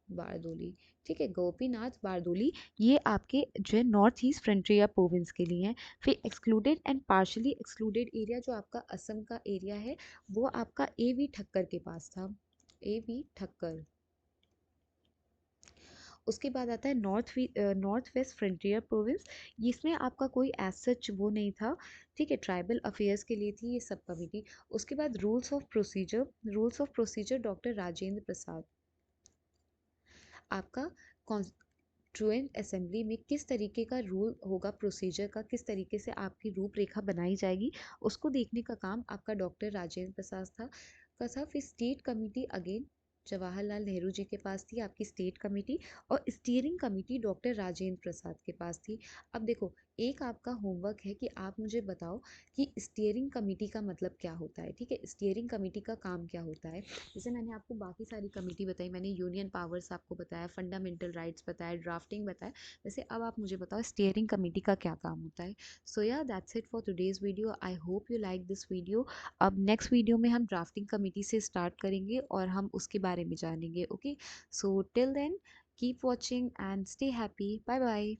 Speaker 1: बारदोली, ठीक है, गोपीनाथ बारदोली, ये आपके जो है नॉर्थ ईस्ट फ्रंटियर प्रोविंस के लिए हैं। फिर excluded and partially excluded area, जो आपका असम का एरिया है, वो आपका ए वी ठक्कर के पास था, ए वी ठक्कर। उसके बाद आता है नॉर्थ वेस्ट फ्रंटियर प्रोविंस, इसमें आपका कोई एज सच वो नहीं था, ठीक है, ट्राइबल अफेयर्स के लिए थी ये सब कमेटी। उसके बाद rules of procedure, rules of procedure doctor Rajendra Prasad, आपका कॉन्स्टिट्यूएंट असेंबली में किस तरीके का रूल होगा, प्रोसीजर का किस तरीके से आपकी रूपरेखा बनाई जाएगी, उसको देखने का काम आपका डॉक्टर राजेंद्र प्रसाद था। फिर state committee, again Jawaharlal Nehru ji के पास थी आपकी स्टेट कमेटी, और steering committee doctor Rajendra Prasad के पास थी। अब देखो एक आपका होमवर्क है कि आप मुझे बताओ कि स्टीयरिंग कमेटी का मतलब क्या होता है, ठीक है? स्टीयरिंग कमेटी का काम क्या होता है? जैसे मैंने आपको बाकी सारी कमेटी बताई, मैंने यूनियन पावर्स आपको बताया, फंडामेंटल राइट्स बताया, ड्राफ्टिंग बताया। वैसे अब आप मुझे बताओ स्टीयरिंग कमेटी का क्या काम होता है? सो या that's it for today's video. I hope you like this video. अब नेक्स्ट वीडियो में हम ड्राफ्टिंग कमेटी से स्टार्ट करेंगे और हम उसके बारे में जानेंगे। Okay, so till then keep watching and stay happy. Bye bye.